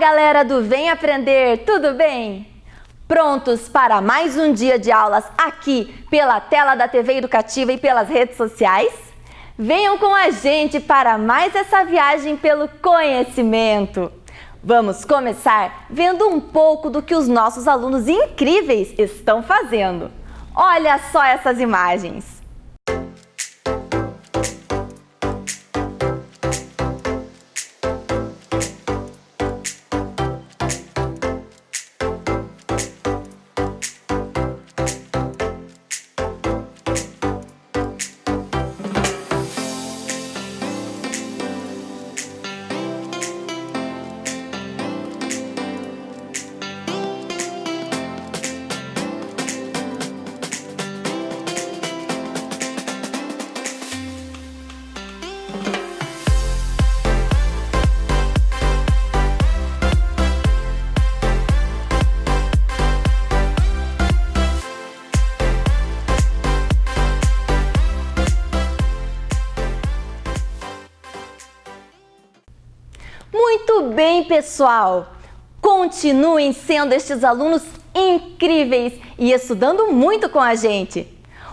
galera do Vem Aprender, tudo bem? Prontos para mais um dia de aulas aqui pela tela da TV Educativa e pelas redes sociais? Venham com a gente para mais essa viagem pelo conhecimento. Vamos começar vendo um pouco do que os nossos alunos incríveis estão fazendo. Olha só essas imagens! Muito bem, pessoal! Continuem sendo estes alunos incríveis e estudando muito com a gente.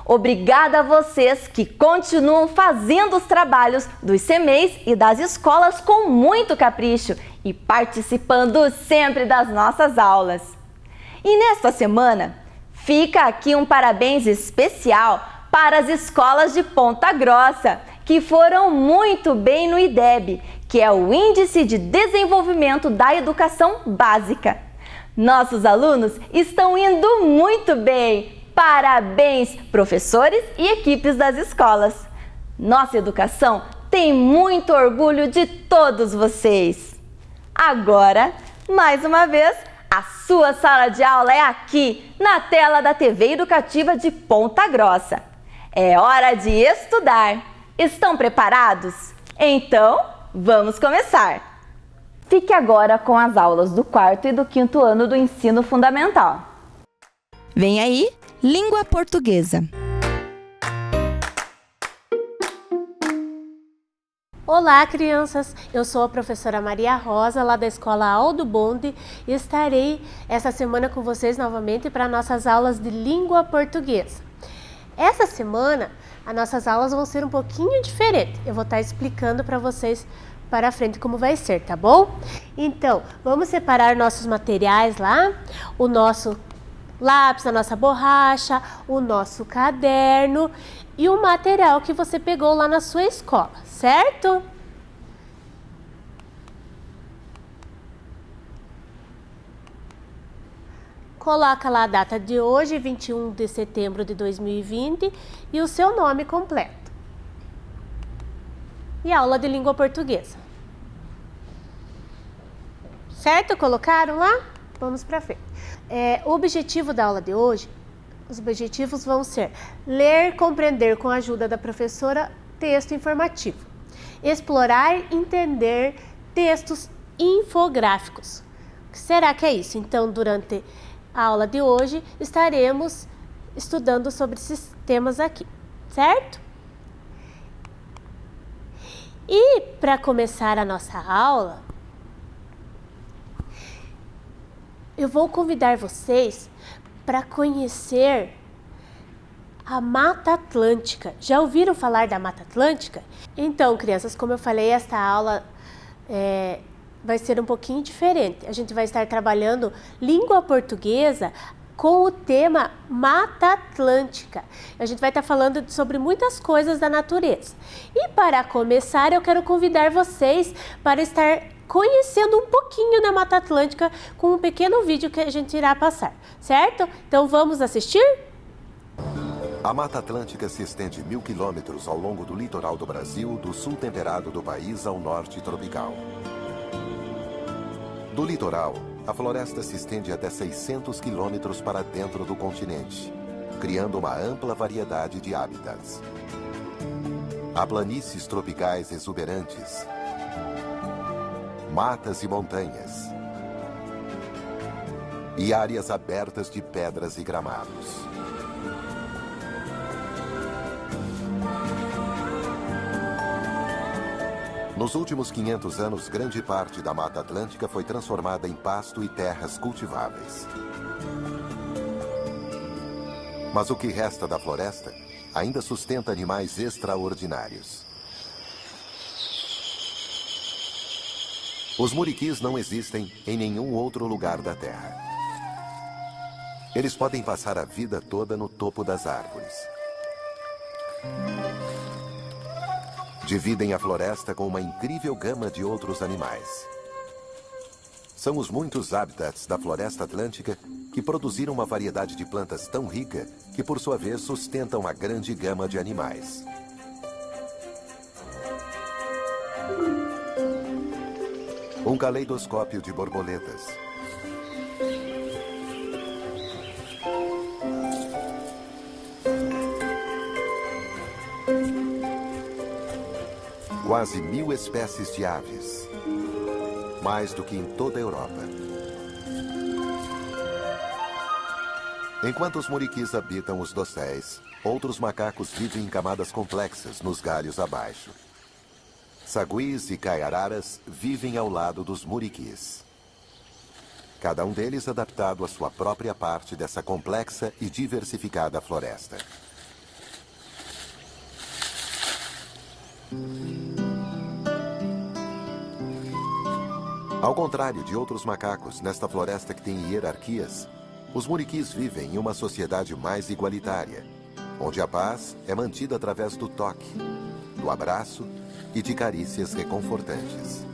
Obrigada a vocês que continuam fazendo os trabalhos dos CMEs e das escolas com muito capricho e participando sempre das nossas aulas. E nesta semana, fica aqui um parabéns especial para as escolas de Ponta Grossa, que foram muito bem no IDEB, que é o Índice de Desenvolvimento da Educação Básica. Nossos alunos estão indo muito bem! Parabéns, professores e equipes das escolas! Nossa educação tem muito orgulho de todos vocês! Agora, mais uma vez, a sua sala de aula é aqui, na tela da TV Educativa de Ponta Grossa. É hora de estudar! Estão preparados? Então, vamos começar! Fique agora com as aulas do 4º e do 5º ano do ensino fundamental. Vem aí, língua portuguesa. Olá, crianças! Eu sou a professora Maria Rosa, lá da Escola Aldo Bonde, e estarei essa semana com vocês novamente para nossas aulas de língua portuguesa. Essa semana, as nossas aulas vão ser um pouquinho diferentes. Eu vou estar explicando para vocês para frente como vai ser, tá bom? Então, vamos separar nossos materiais lá, o nosso lápis, a nossa borracha, o nosso caderno e o material que você pegou lá na sua escola, certo? Coloca lá a data de hoje, 21 de setembro de 2020, e o seu nome completo. E aula de língua portuguesa. Certo? Colocaram lá? Vamos para frente. O objetivo da aula de hoje, os objetivos vão ser ler, compreender com a ajuda da professora texto informativo. Explorar e entender textos infográficos. O que será que é isso? Então, durante a aula de hoje, estaremos estudando sobre esses temas aqui, certo? E para começar a nossa aula, eu vou convidar vocês para conhecer a Mata Atlântica. Já ouviram falar da Mata Atlântica? Então, crianças, como eu falei, esta aula vai ser um pouquinho diferente. A gente vai estar trabalhando língua portuguesa com o tema Mata Atlântica. A gente vai estar falando sobre muitas coisas da natureza. E para começar, eu quero convidar vocês para estar conhecendo um pouquinho da Mata Atlântica com um pequeno vídeo que a gente irá passar, certo? Então vamos assistir? A Mata Atlântica se estende 1000 quilômetros ao longo do litoral do Brasil, do sul temperado do país ao norte tropical. Do litoral, a floresta se estende até 600 quilômetros para dentro do continente, criando uma ampla variedade de hábitats. Há planícies tropicais exuberantes, matas e montanhas, e áreas abertas de pedras e gramados. Nos últimos 500 anos, grande parte da Mata Atlântica foi transformada em pasto e terras cultiváveis. Mas o que resta da floresta ainda sustenta animais extraordinários. Os muriquis não existem em nenhum outro lugar da Terra. Eles podem passar a vida toda no topo das árvores. Dividem a floresta com uma incrível gama de outros animais. São os muitos habitats da floresta atlântica que produziram uma variedade de plantas tão rica que, por sua vez, sustentam a grande gama de animais. Um caleidoscópio de borboletas. Quase 1000 espécies de aves. Mais do que em toda a Europa. Enquanto os muriquis habitam os dosséis, outros macacos vivem em camadas complexas nos galhos abaixo. Saguis e caiararas vivem ao lado dos muriquis. Cada um deles adaptado à sua própria parte dessa complexa e diversificada floresta. Ao contrário de outros macacos nesta floresta que tem hierarquias, os muriquis vivem em uma sociedade mais igualitária, onde a paz é mantida através do toque, do abraço e de carícias reconfortantes.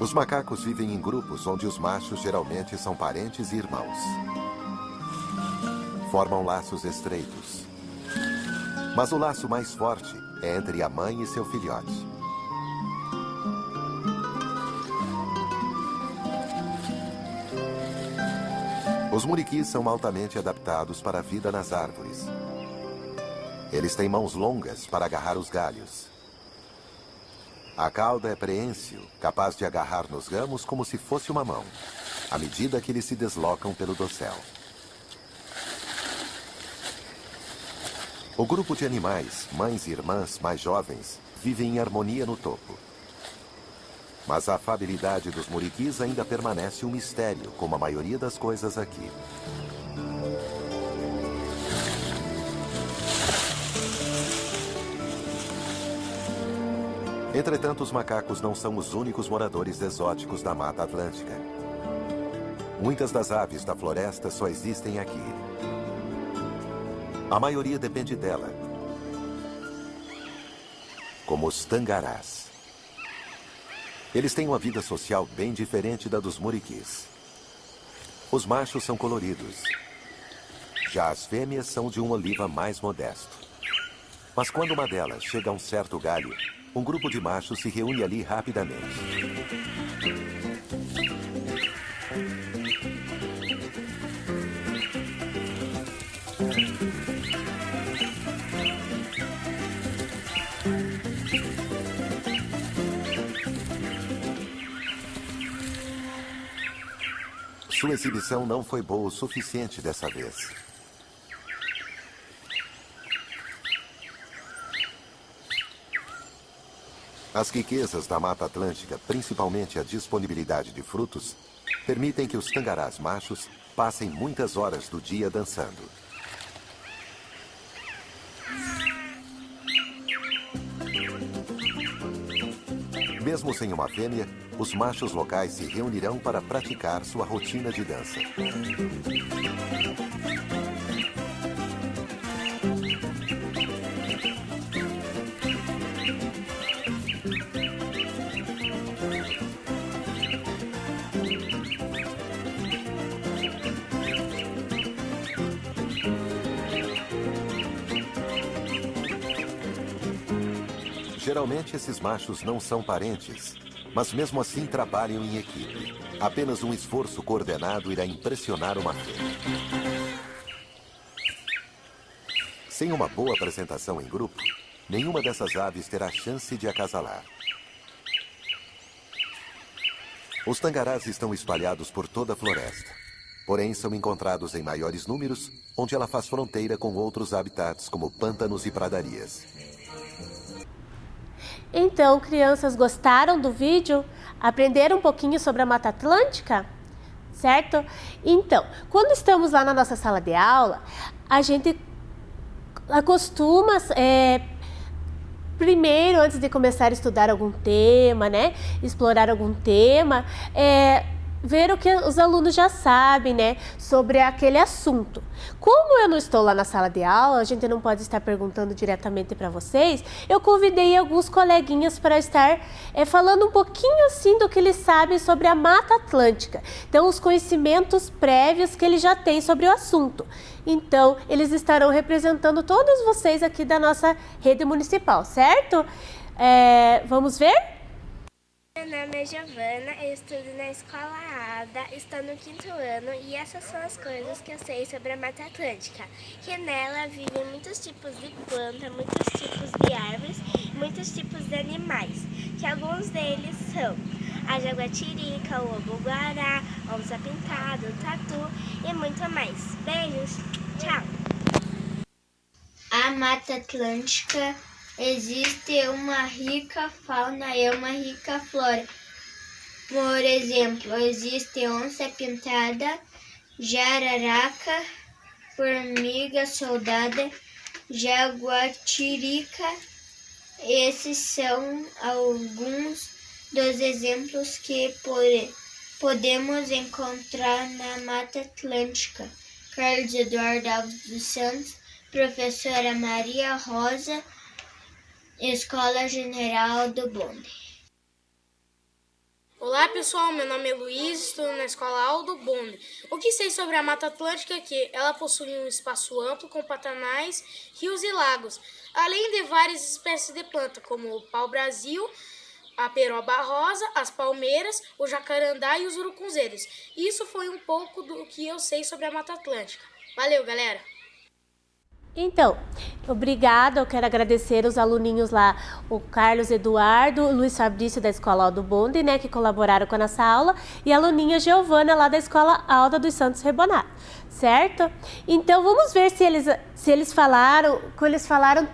Os macacos vivem em grupos onde os machos geralmente são parentes e irmãos. Formam laços estreitos. Mas o laço mais forte é entre a mãe e seu filhote. Os muriquis são altamente adaptados para a vida nas árvores. Eles têm mãos longas para agarrar os galhos. A cauda é preênsil, capaz de agarrar nos ramos como se fosse uma mão, à medida que eles se deslocam pelo dossel. O grupo de animais, mães e irmãs mais jovens, vivem em harmonia no topo. Mas a afabilidade dos muriquis ainda permanece um mistério, como a maioria das coisas aqui. Entretanto, os macacos não são os únicos moradores exóticos da Mata Atlântica. Muitas das aves da floresta só existem aqui. A maioria depende dela, como os tangarás. Eles têm uma vida social bem diferente da dos muriquis. Os machos são coloridos. Já as fêmeas são de um oliva mais modesto. Mas quando uma delas chega a um certo galho, um grupo de machos se reúne ali rapidamente. Sua exibição não foi boa o suficiente dessa vez. As riquezas da Mata Atlântica, principalmente a disponibilidade de frutos, permitem que os tangarás machos passem muitas horas do dia dançando. Mesmo sem uma fêmea, os machos locais se reunirão para praticar sua rotina de dança. Geralmente, esses machos não são parentes, mas mesmo assim trabalham em equipe. Apenas um esforço coordenado irá impressionar uma fêmea. Sem uma boa apresentação em grupo, nenhuma dessas aves terá chance de acasalar. Os tangarás estão espalhados por toda a floresta. Porém, são encontrados em maiores números, onde ela faz fronteira com outros habitats, como pântanos e pradarias. Então, crianças, gostaram do vídeo? Aprenderam um pouquinho sobre a Mata Atlântica? Certo? Então, quando estamos lá na nossa sala de aula, a gente acostuma, primeiro, antes de começar a estudar algum tema, né, explorar algum tema, ver o que os alunos já sabem, né, sobre aquele assunto. Como eu não estou lá na sala de aula, a gente não pode estar perguntando diretamente para vocês, eu convidei alguns coleguinhas para estar falando um pouquinho assim do que eles sabem sobre a Mata Atlântica. Então, os conhecimentos prévios que eles já têm sobre o assunto. Então, eles estarão representando todos vocês aqui da nossa rede municipal, certo? Vamos ver? Meu nome é Giovana, eu estudo na Escola Ada, estou no 5º ano e essas são as coisas que eu sei sobre a Mata Atlântica. Que nela vivem muitos tipos de planta, muitos tipos de árvores, muitos tipos de animais, que alguns deles são a jaguatirica, o lobo-guará, a onça-pintada, o tatu e muito mais. Beijos, tchau! A Mata Atlântica existe uma rica fauna e uma rica flora. Por exemplo, existe onça-pintada, jararaca, formiga soldada, jaguatirica. Esses são alguns dos exemplos que podemos encontrar na Mata Atlântica. Carlos Eduardo Alves dos Santos, professora Maria Rosa, Escola General do Bonde. Olá pessoal, meu nome é Luiz, estou na Escola Aldo Bonde. O que sei sobre a Mata Atlântica é que ela possui um espaço amplo com pantanais, rios e lagos, além de várias espécies de planta, como o pau-brasil, a peroba rosa, as palmeiras, o jacarandá e os urucunzeiros. Isso foi um pouco do que eu sei sobre a Mata Atlântica. Valeu, galera! Então, obrigada, eu quero agradecer os aluninhos lá, o Carlos Eduardo, o Luiz Fabrício da Escola Aldo Bonde, né, que colaboraram com a nossa aula, e a aluninha Giovana lá da Escola Alda dos Santos Rebonato, certo? Então, vamos ver se eles falaram, o que eles falaram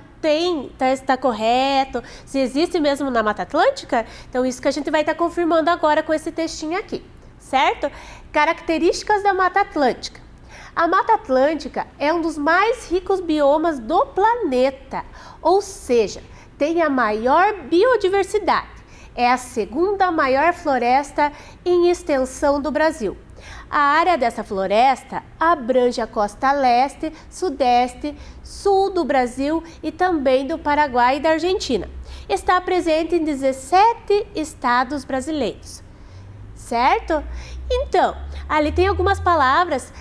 está correto, se existe mesmo na Mata Atlântica. Então, isso que a gente vai estar confirmando agora com esse textinho aqui, certo? Características da Mata Atlântica. A Mata Atlântica é um dos mais ricos biomas do planeta, ou seja, tem a maior biodiversidade. É a segunda maior floresta em extensão do Brasil. A área dessa floresta abrange a costa leste, sudeste, sul do Brasil e também do Paraguai e da Argentina. Está presente em 17 estados brasileiros, certo? Então, ali tem algumas palavras,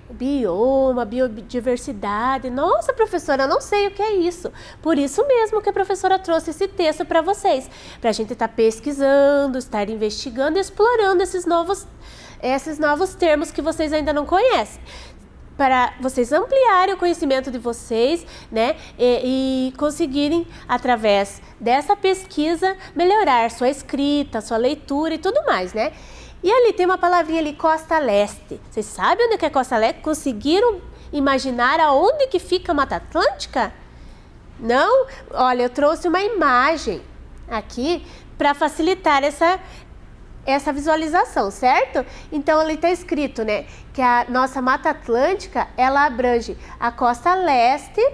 bioma, biodiversidade. Nossa, professora, eu não sei o que é isso. Por isso mesmo que a professora trouxe esse texto para vocês, para a gente estar pesquisando, estar investigando e explorando esses novos termos que vocês ainda não conhecem, para vocês ampliarem o conhecimento de vocês, né, e conseguirem, através dessa pesquisa, melhorar sua escrita, sua leitura e tudo mais, né? E ali tem uma palavrinha ali, Costa Leste. Vocês sabem onde é Costa Leste? Conseguiram imaginar aonde que fica a Mata Atlântica? Não? Olha, eu trouxe uma imagem aqui para facilitar essa visualização, certo? Então, ali está escrito, né, que a nossa Mata Atlântica, ela abrange a costa leste,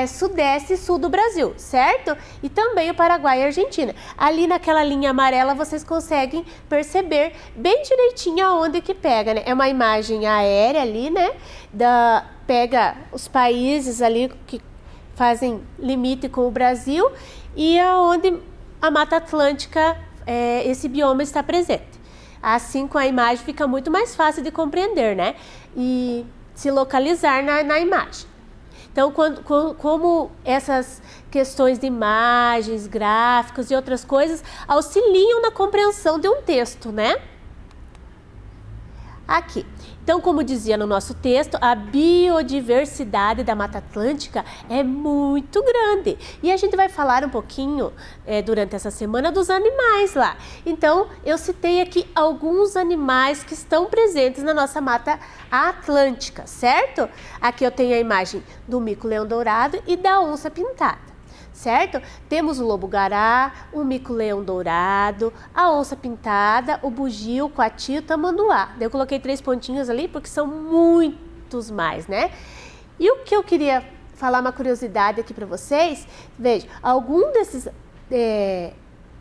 sudeste e sul do Brasil, certo? E também o Paraguai e a Argentina. Ali naquela linha amarela, vocês conseguem perceber bem direitinho aonde que pega, né? É uma imagem aérea ali, né? Pega os países ali que fazem limite com o Brasil e aonde a Mata Atlântica, esse bioma está presente. Assim, com a imagem, fica muito mais fácil de compreender, né? E se localizar na imagem. Então, como essas questões de imagens, gráficos e outras coisas auxiliam na compreensão de um texto, né? Aqui. Então, como dizia no nosso texto, a biodiversidade da Mata Atlântica é muito grande. E a gente vai falar um pouquinho durante essa semana dos animais lá. Então, eu citei aqui alguns animais que estão presentes na nossa Mata Atlântica, certo? Aqui eu tenho a imagem do mico-leão-dourado e da onça-pintada. Certo? Temos o lobo-guará, o mico-leão-dourado, a onça-pintada, o bugio, o coati e o tamanduá. Eu coloquei 3 pontinhos ali porque são muitos mais, né? E o que eu queria falar, uma curiosidade aqui para vocês, veja, algum desses,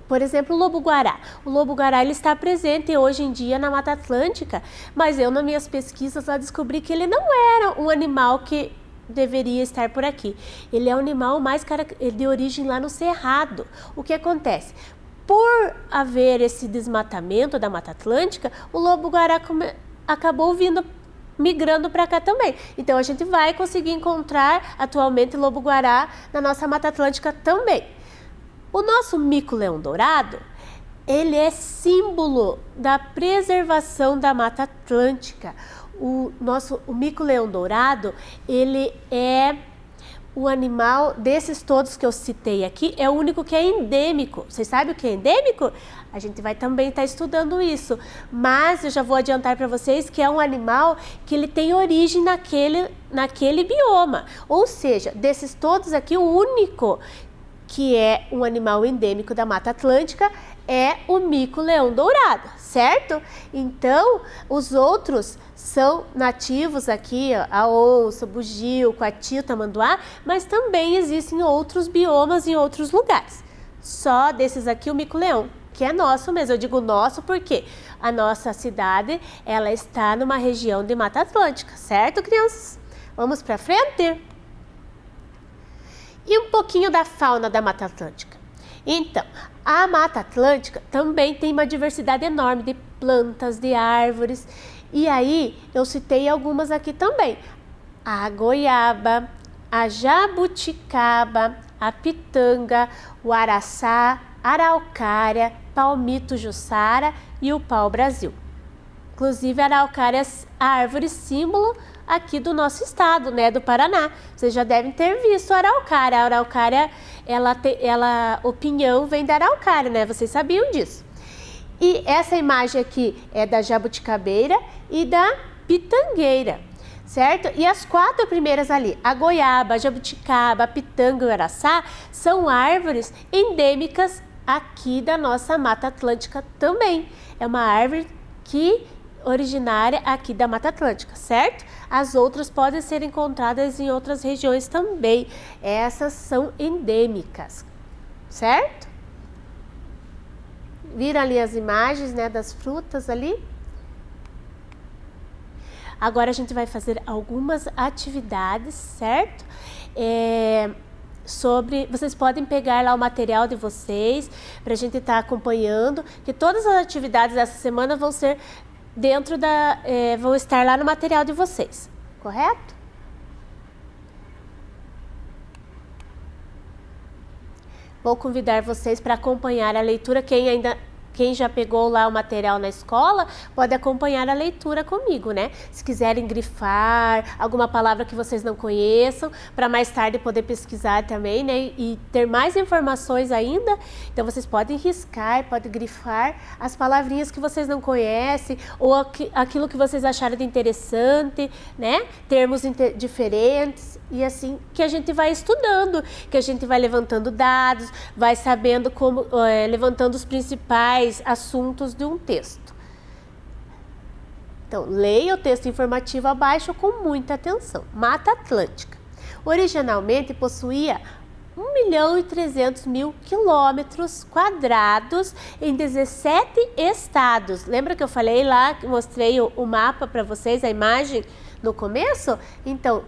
por exemplo, o lobo-guará. O lobo-guará ele está presente hoje em dia na Mata Atlântica, mas eu nas minhas pesquisas lá descobri que ele não era um animal que deveria estar por aqui. Ele é um animal mais de origem lá no Cerrado. O que acontece? Por haver esse desmatamento da Mata Atlântica, o lobo-guará acabou migrando para cá também. Então a gente vai conseguir encontrar atualmente lobo-guará na nossa Mata Atlântica também. O nosso mico-leão-dourado, ele é símbolo da preservação da Mata Atlântica. O mico-leão-dourado, ele é o animal desses todos que eu citei aqui, é o único que é endêmico. Vocês sabem o que é endêmico? A gente vai também estar estudando isso, mas eu já vou adiantar para vocês que é um animal que ele tem origem naquele bioma. Ou seja, desses todos aqui, o único que é um animal endêmico da Mata Atlântica é o mico-leão-dourado, certo? Então, os outros são nativos aqui, ó, a onça, o bugio, o coati, o tamanduá, mas também existem outros biomas em outros lugares. Só desses aqui o mico-leão, que é nosso mesmo. Eu digo nosso porque a nossa cidade, ela está numa região de Mata Atlântica, certo, crianças? Vamos para frente? E um pouquinho da fauna da Mata Atlântica. Então, a Mata Atlântica também tem uma diversidade enorme de plantas, de árvores. E aí, eu citei algumas aqui também. A goiaba, a jabuticaba, a pitanga, o araçá, araucária, palmito jussara e o pau-brasil. Inclusive, a araucária é a árvore símbolo aqui do nosso estado, né, do Paraná. Vocês já devem ter visto a araucária. A araucária, o pinhão vem da araucária, né? Vocês sabiam disso. E essa imagem aqui é da jabuticabeira e da pitangueira, certo? E as 4 primeiras ali, a goiaba, a jabuticaba, a pitanga e o araçá, são árvores endêmicas aqui da nossa Mata Atlântica também. É uma árvore originária aqui da Mata Atlântica, certo? As outras podem ser encontradas em outras regiões também. Essas são endêmicas, certo? Viram ali as imagens, né, das frutas ali? Agora a gente vai fazer algumas atividades, certo? Vocês podem pegar lá o material de vocês para a gente estar acompanhando, que todas as atividades dessa semana vão ser vão estar lá no material de vocês, correto? Vou convidar vocês para acompanhar a leitura. Quem já pegou lá o material na escola, pode acompanhar a leitura comigo, né? Se quiserem grifar alguma palavra que vocês não conheçam, para mais tarde poder pesquisar também, né? E ter mais informações ainda. Então, vocês podem riscar, podem grifar as palavrinhas que vocês não conhecem, ou aquilo que vocês acharam de interessante, né? Termos diferentes. E assim que a gente vai estudando, que a gente vai levantando dados, vai sabendo como, levantando os principais assuntos de um texto. Então, leia o texto informativo abaixo com muita atenção. Mata Atlântica. Originalmente possuía 1.300.000 quilômetros quadrados em 17 estados. Lembra que eu falei lá, que mostrei o mapa para vocês, a imagem no começo? Então,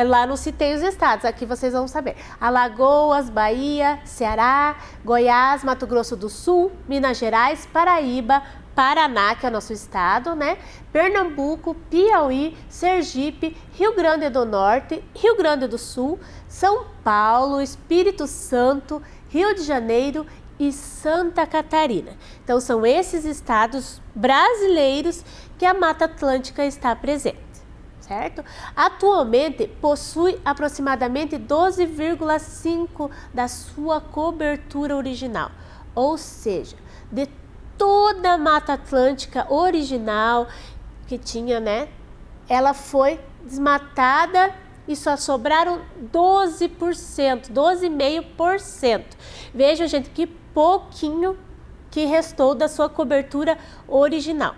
lá não citei os estados, aqui vocês vão saber. Alagoas, Bahia, Ceará, Goiás, Mato Grosso do Sul, Minas Gerais, Paraíba, Paraná, que é o nosso estado, né? Pernambuco, Piauí, Sergipe, Rio Grande do Norte, Rio Grande do Sul, São Paulo, Espírito Santo, Rio de Janeiro e Santa Catarina. Então, são esses estados brasileiros que a Mata Atlântica está presente, certo? Atualmente, possui aproximadamente 12,5% da sua cobertura original, ou seja, de toda a Mata Atlântica original que tinha, né? Ela foi desmatada e só sobraram 12%, 12,5%. Vejam, gente, que pouquinho que restou da sua cobertura original.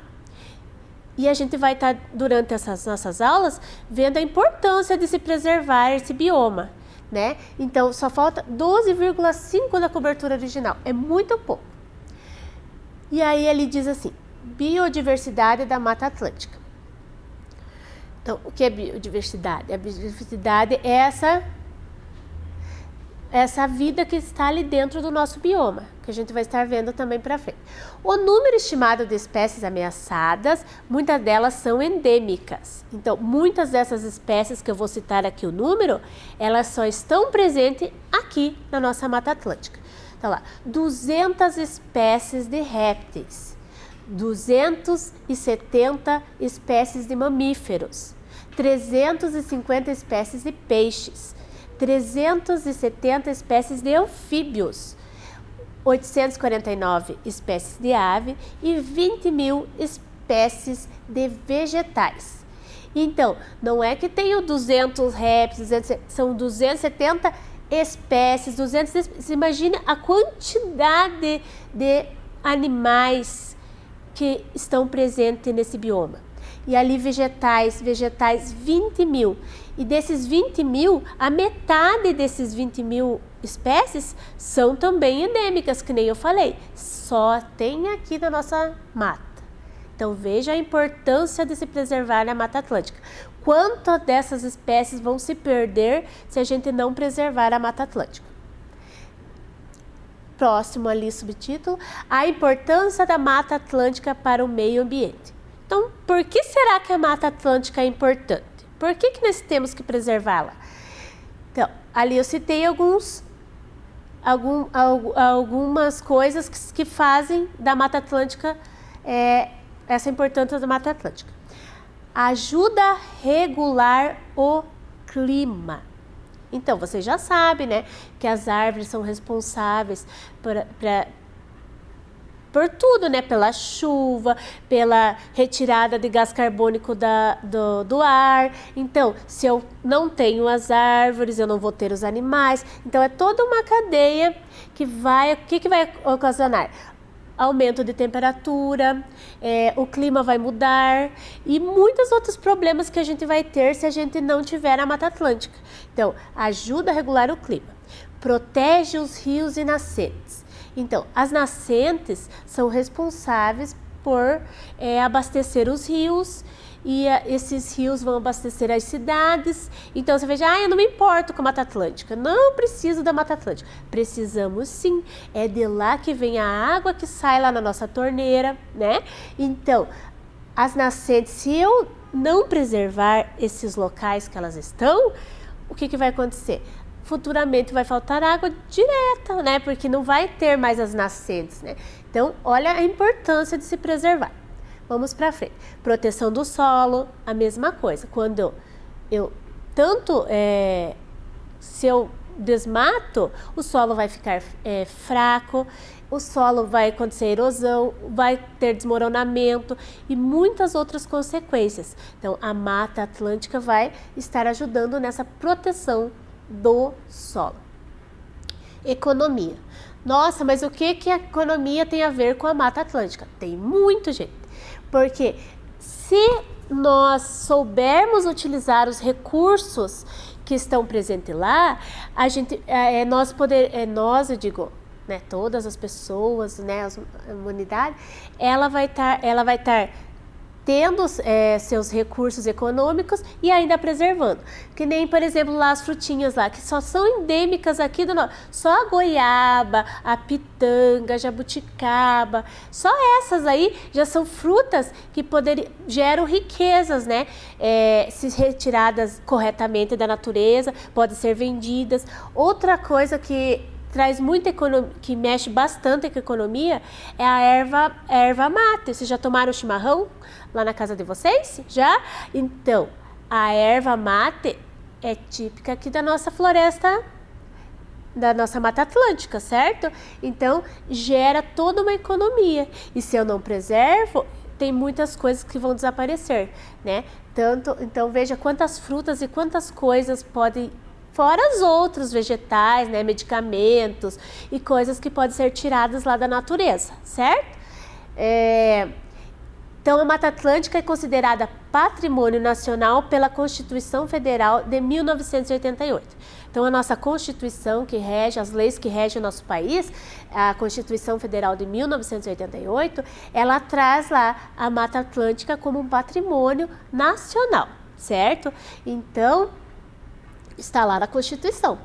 E a gente vai estar, durante essas nossas aulas, vendo a importância de se preservar esse bioma, né? Então, só falta 12,5% da cobertura original. É muito pouco. E aí ele diz assim, biodiversidade da Mata Atlântica. Então, o que é biodiversidade? A biodiversidade é essa vida que está ali dentro do nosso bioma, que a gente vai estar vendo também para frente. O número estimado de espécies ameaçadas, muitas delas são endêmicas. Então, muitas dessas espécies que eu vou citar aqui o número, elas só estão presentes aqui na nossa Mata Atlântica. Então, lá, 200 espécies de répteis. 270 espécies de mamíferos, 350 espécies de peixes, 370 espécies de anfíbios, 849 espécies de ave e 20.000 espécies de vegetais. Então, não é que tenho 200 répteis, são 270 espécies, 200 espécies. Imagina a quantidade de animais que estão presentes nesse bioma. E ali vegetais 20.000. E desses 20.000, a metade desses 20.000 espécies são também endêmicas, que nem eu falei. Só tem aqui na nossa mata. Então veja a importância de se preservar a Mata Atlântica. Quantas dessas espécies vão se perder se a gente não preservar a Mata Atlântica? Próximo ali, subtítulo, a importância da Mata Atlântica para o meio ambiente. Então, por que será que a Mata Atlântica é importante? Por que nós temos que preservá-la? Então, ali eu citei algumas coisas que fazem da Mata Atlântica, essa importância da Mata Atlântica. Ajuda a regular o clima. Então, você já sabe, né, que as árvores são responsáveis por tudo, né, pela chuva, pela retirada de gás carbônico do ar. Então, se eu não tenho as árvores, eu não vou ter os animais. Então, é toda uma cadeia que vai ocasionar? Aumento de temperatura, o clima vai mudar e muitos outros problemas que a gente vai ter se a gente não tiver a Mata Atlântica. Então, ajuda a regular o clima, protege os rios e nascentes. Então, as nascentes são responsáveis por abastecer os rios e esses rios vão abastecer as cidades. Então, você veja, eu não me importo com a Mata Atlântica, não preciso da Mata Atlântica. Precisamos sim, é de lá que vem a água que sai lá na nossa torneira, né? Então, as nascentes, se eu não preservar esses locais que elas estão, o que vai acontecer? Futuramente vai faltar água direta, né? Porque não vai ter mais as nascentes, né? Então, olha a importância de se preservar. Vamos para frente. Proteção do solo, a mesma coisa. Quando se eu desmato, o solo vai ficar fraco, o solo vai acontecer erosão, vai ter desmoronamento e muitas outras consequências. Então, a Mata Atlântica vai estar ajudando nessa proteção do solo. Economia. Nossa, mas o que a economia tem a ver com a Mata Atlântica? Tem muito, gente. Porque se nós soubermos utilizar os recursos que estão presentes lá, a gente, eu digo, né, todas as pessoas, né, a humanidade, ela vai estar tendo seus recursos econômicos e ainda preservando. Que nem, por exemplo, lá as frutinhas lá, que só são endêmicas aqui do norte. Só a goiaba, a pitanga, a jabuticaba, só essas aí já são frutas que geram riquezas, né? Se retiradas corretamente da natureza, podem ser vendidas. Outra coisa que traz muita economia, que mexe bastante com a economia, é a erva mate. Vocês já tomaram chimarrão lá na casa de vocês? Já? Então, a erva mate é típica aqui da nossa floresta, da nossa Mata Atlântica, certo? Então, gera toda uma economia. E se eu não preservo, tem muitas coisas que vão desaparecer, né? Então, veja quantas frutas e quantas coisas podem, fora os outros vegetais, né? Medicamentos e coisas que podem ser tiradas lá da natureza, certo? Então, a Mata Atlântica é considerada Patrimônio Nacional pela Constituição Federal de 1988. Então, a nossa Constituição que rege, as leis que regem o nosso país, a Constituição Federal de 1988, ela traz lá a Mata Atlântica como um patrimônio nacional, certo? Então, está lá na Constituição,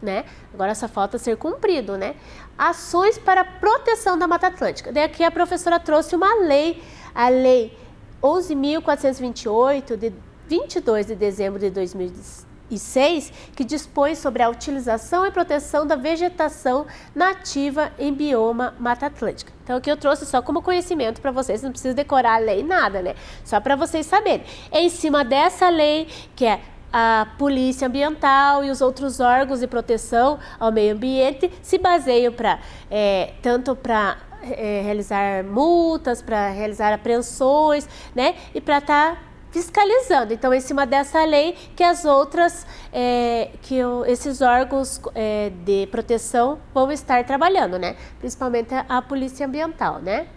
né? Agora só falta ser cumprido, né? Ações para a proteção da Mata Atlântica. Daí aqui a professora trouxe uma lei, a Lei 11.428, de 22 de dezembro de 2006, que dispõe sobre a utilização e proteção da vegetação nativa em bioma Mata Atlântica. Então, aqui eu trouxe só como conhecimento para vocês, não precisa decorar a lei, nada, né? Só para vocês saberem. É em cima dessa lei, que é a Polícia Ambiental e os outros órgãos de proteção ao meio ambiente se baseiam tanto para realizar multas, para realizar apreensões, né? E para estar fiscalizando. Então, em cima dessa lei que as outras, esses órgãos de proteção vão estar trabalhando, né? Principalmente a Polícia Ambiental, né?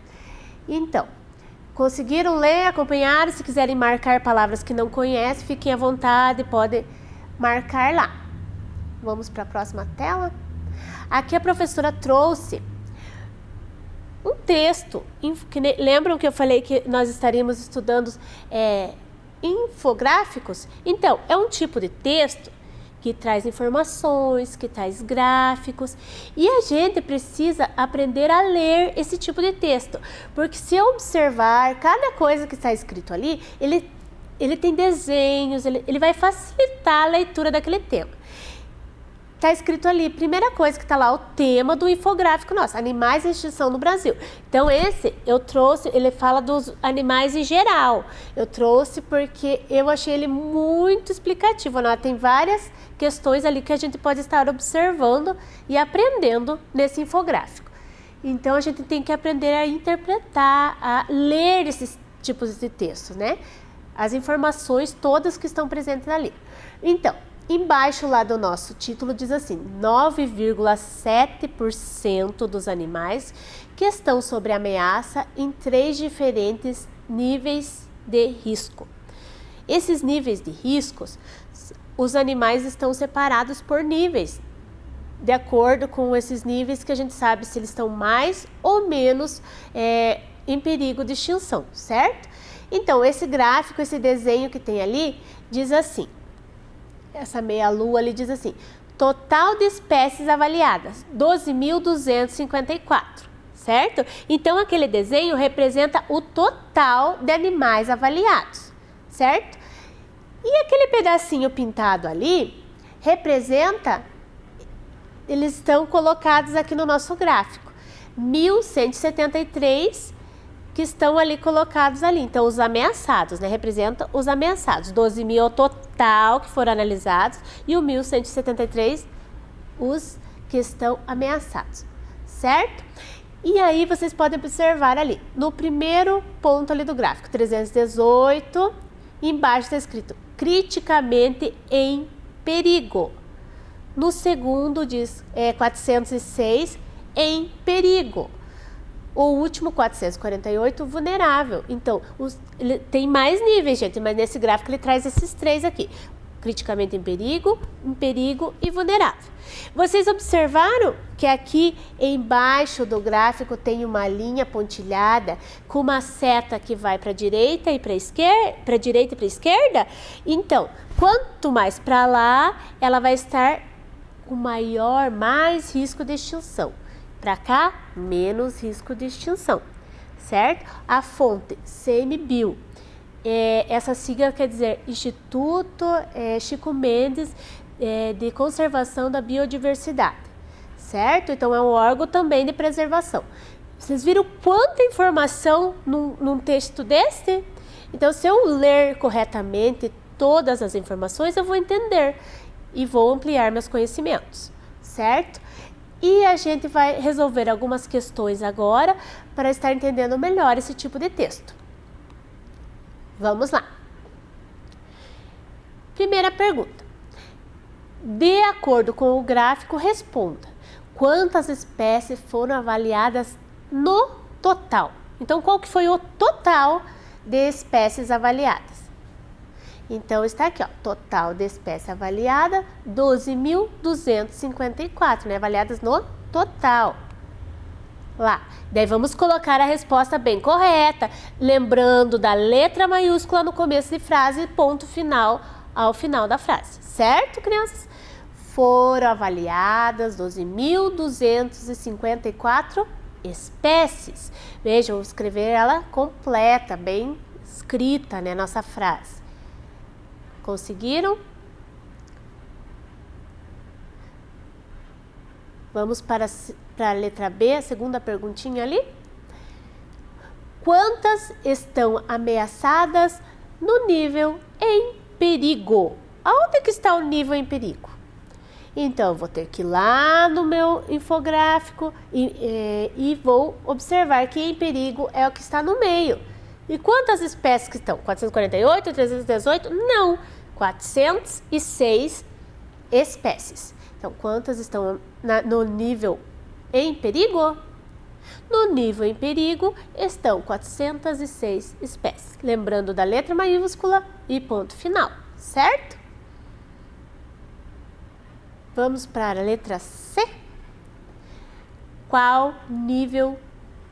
Então, conseguiram ler, acompanhar? Se quiserem marcar palavras que não conhecem, fiquem à vontade, podem marcar lá. Vamos para a próxima tela. Aqui a professora trouxe um texto. Lembram que eu falei que nós estaríamos estudando infográficos? Então, é um tipo de texto que traz informações, que traz gráficos, e a gente precisa aprender a ler esse tipo de texto, porque se eu observar cada coisa que está escrito ali, ele tem desenhos, ele vai facilitar a leitura daquele tema. Está escrito ali, primeira coisa que está lá, o tema do infográfico nosso, animais em extinção no Brasil. Então esse eu trouxe, ele fala dos animais em geral. Eu trouxe porque eu achei ele muito explicativo, né? Tem várias questões ali que a gente pode estar observando e aprendendo nesse infográfico. Então a gente tem que aprender a interpretar, a ler esses tipos de textos, né? As informações todas que estão presentes ali. Então, embaixo lá do nosso título diz assim, 9,7% dos animais que estão sob ameaça em 3 diferentes níveis de risco. Esses níveis de riscos, os animais estão separados por níveis, de acordo com esses níveis que a gente sabe se eles estão mais ou menos em perigo de extinção, certo? Então, esse gráfico, esse desenho que tem ali, diz assim, essa meia lua ali diz assim, total de espécies avaliadas, 12.254, certo? Então, aquele desenho representa o total de animais avaliados, certo? E aquele pedacinho pintado ali representa, eles estão colocados aqui no nosso gráfico, 1.173 que estão ali colocados ali. Então, os ameaçados, né? Representam os ameaçados. 12.000 o total que foram analisados e o 1.173 os que estão ameaçados, certo? E aí, vocês podem observar ali, no primeiro ponto ali do gráfico, 318, embaixo está escrito, criticamente em perigo. No segundo diz 406, em perigo. O último, 448, vulnerável. Então, ele tem mais níveis, gente, mas nesse gráfico ele traz esses 3 aqui. Criticamente em perigo e vulnerável. Vocês observaram que aqui embaixo do gráfico tem uma linha pontilhada com uma seta que vai para a direita e para a esquerda? Então, quanto mais para lá, ela vai estar com mais risco de extinção. Para cá, menos risco de extinção, certo? A fonte, CMBio. Essa sigla quer dizer Instituto Chico Mendes de Conservação da Biodiversidade, certo? Então é um órgão também de preservação. Vocês viram quanta informação num texto desse? Então, se eu ler corretamente todas as informações, eu vou entender e vou ampliar meus conhecimentos, certo? E a gente vai resolver algumas questões agora para estar entendendo melhor esse tipo de texto. Vamos lá. Primeira pergunta. De acordo com o gráfico, responda. Quantas espécies foram avaliadas no total? Então, qual que foi o total de espécies avaliadas? Então, está aqui, ó, total de espécie avaliada, 12.254, né? Avaliadas no total. Lá. Daí vamos colocar a resposta bem correta, lembrando da letra maiúscula no começo de frase e ponto final ao final da frase. Certo, crianças? Foram avaliadas 12.254 espécies. Vejam, vou escrever ela completa, bem escrita, né, nossa frase. Conseguiram? Vamos para a letra B, a segunda perguntinha ali. Quantas estão ameaçadas no nível em perigo? Aonde que está o nível em perigo? Então, eu vou ter que ir lá no meu infográfico e vou observar que em perigo é o que está no meio. E quantas espécies que estão? 448, 318? Não, 406 espécies. Então, quantas estão no nível em perigo? No nível em perigo estão 406 espécies. Lembrando da letra maiúscula e ponto final, certo? Vamos para a letra C. Qual nível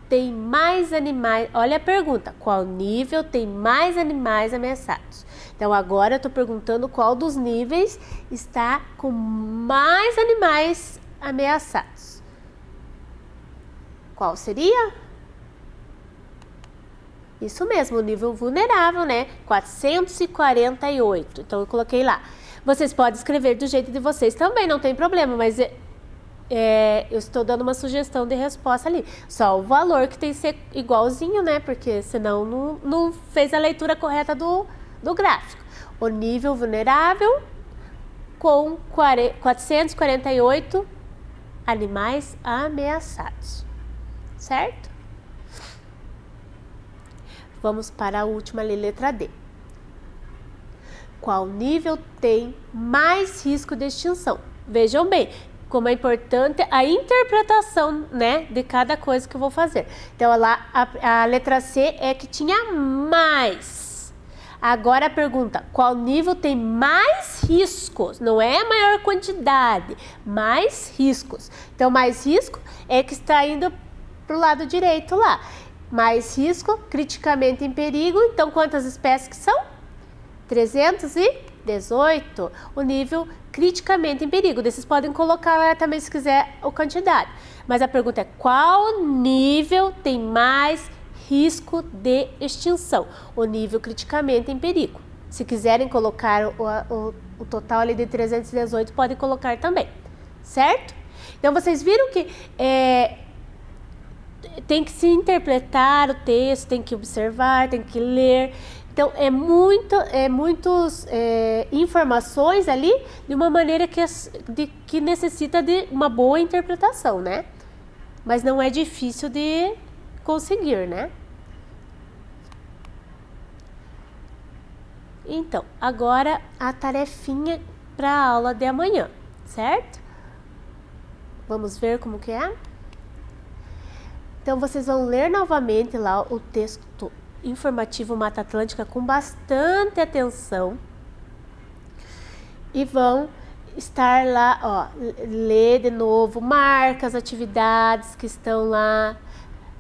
tem mais animais? Olha a pergunta. Qual nível tem mais animais ameaçados? Então, agora eu estou perguntando qual dos níveis está com mais animais ameaçados. Qual seria? Isso mesmo, o nível vulnerável, né? 448. Então, eu coloquei lá. Vocês podem escrever do jeito de vocês também, não tem problema, mas eu estou dando uma sugestão de resposta ali. Só o valor que tem que ser igualzinho, né? Porque senão não fez a leitura correta do gráfico. O nível vulnerável com 448 animais ameaçados, certo? Vamos para a última ali, letra D. Qual nível tem mais risco de extinção? Vejam bem, como é importante a interpretação, né, de cada coisa que eu vou fazer. Então, lá, a letra C é que tinha mais. Agora a pergunta, qual nível tem mais riscos? Não é a maior quantidade, mais riscos. Então, mais risco é que está indo para o lado direito lá. Mais risco, criticamente em perigo. Então, quantas espécies que são? 318, o nível criticamente em perigo. Vocês podem colocar lá também se quiser a quantidade. Mas a pergunta é, qual nível tem mais risco de extinção? O nível criticamente em perigo. Se quiserem colocar o total ali de 318, podem colocar também, certo? Então, vocês viram que tem que se interpretar o texto, tem que observar, tem que ler. Então, muitas informações ali de uma maneira que necessita de uma boa interpretação, né? Mas não é difícil de conseguir, né? Então, agora a tarefinha para a aula de amanhã, certo? Vamos ver como que é? Então, vocês vão ler novamente lá o texto informativo Mata Atlântica com bastante atenção e vão estar lá, ó, ler de novo, marca as atividades que estão lá,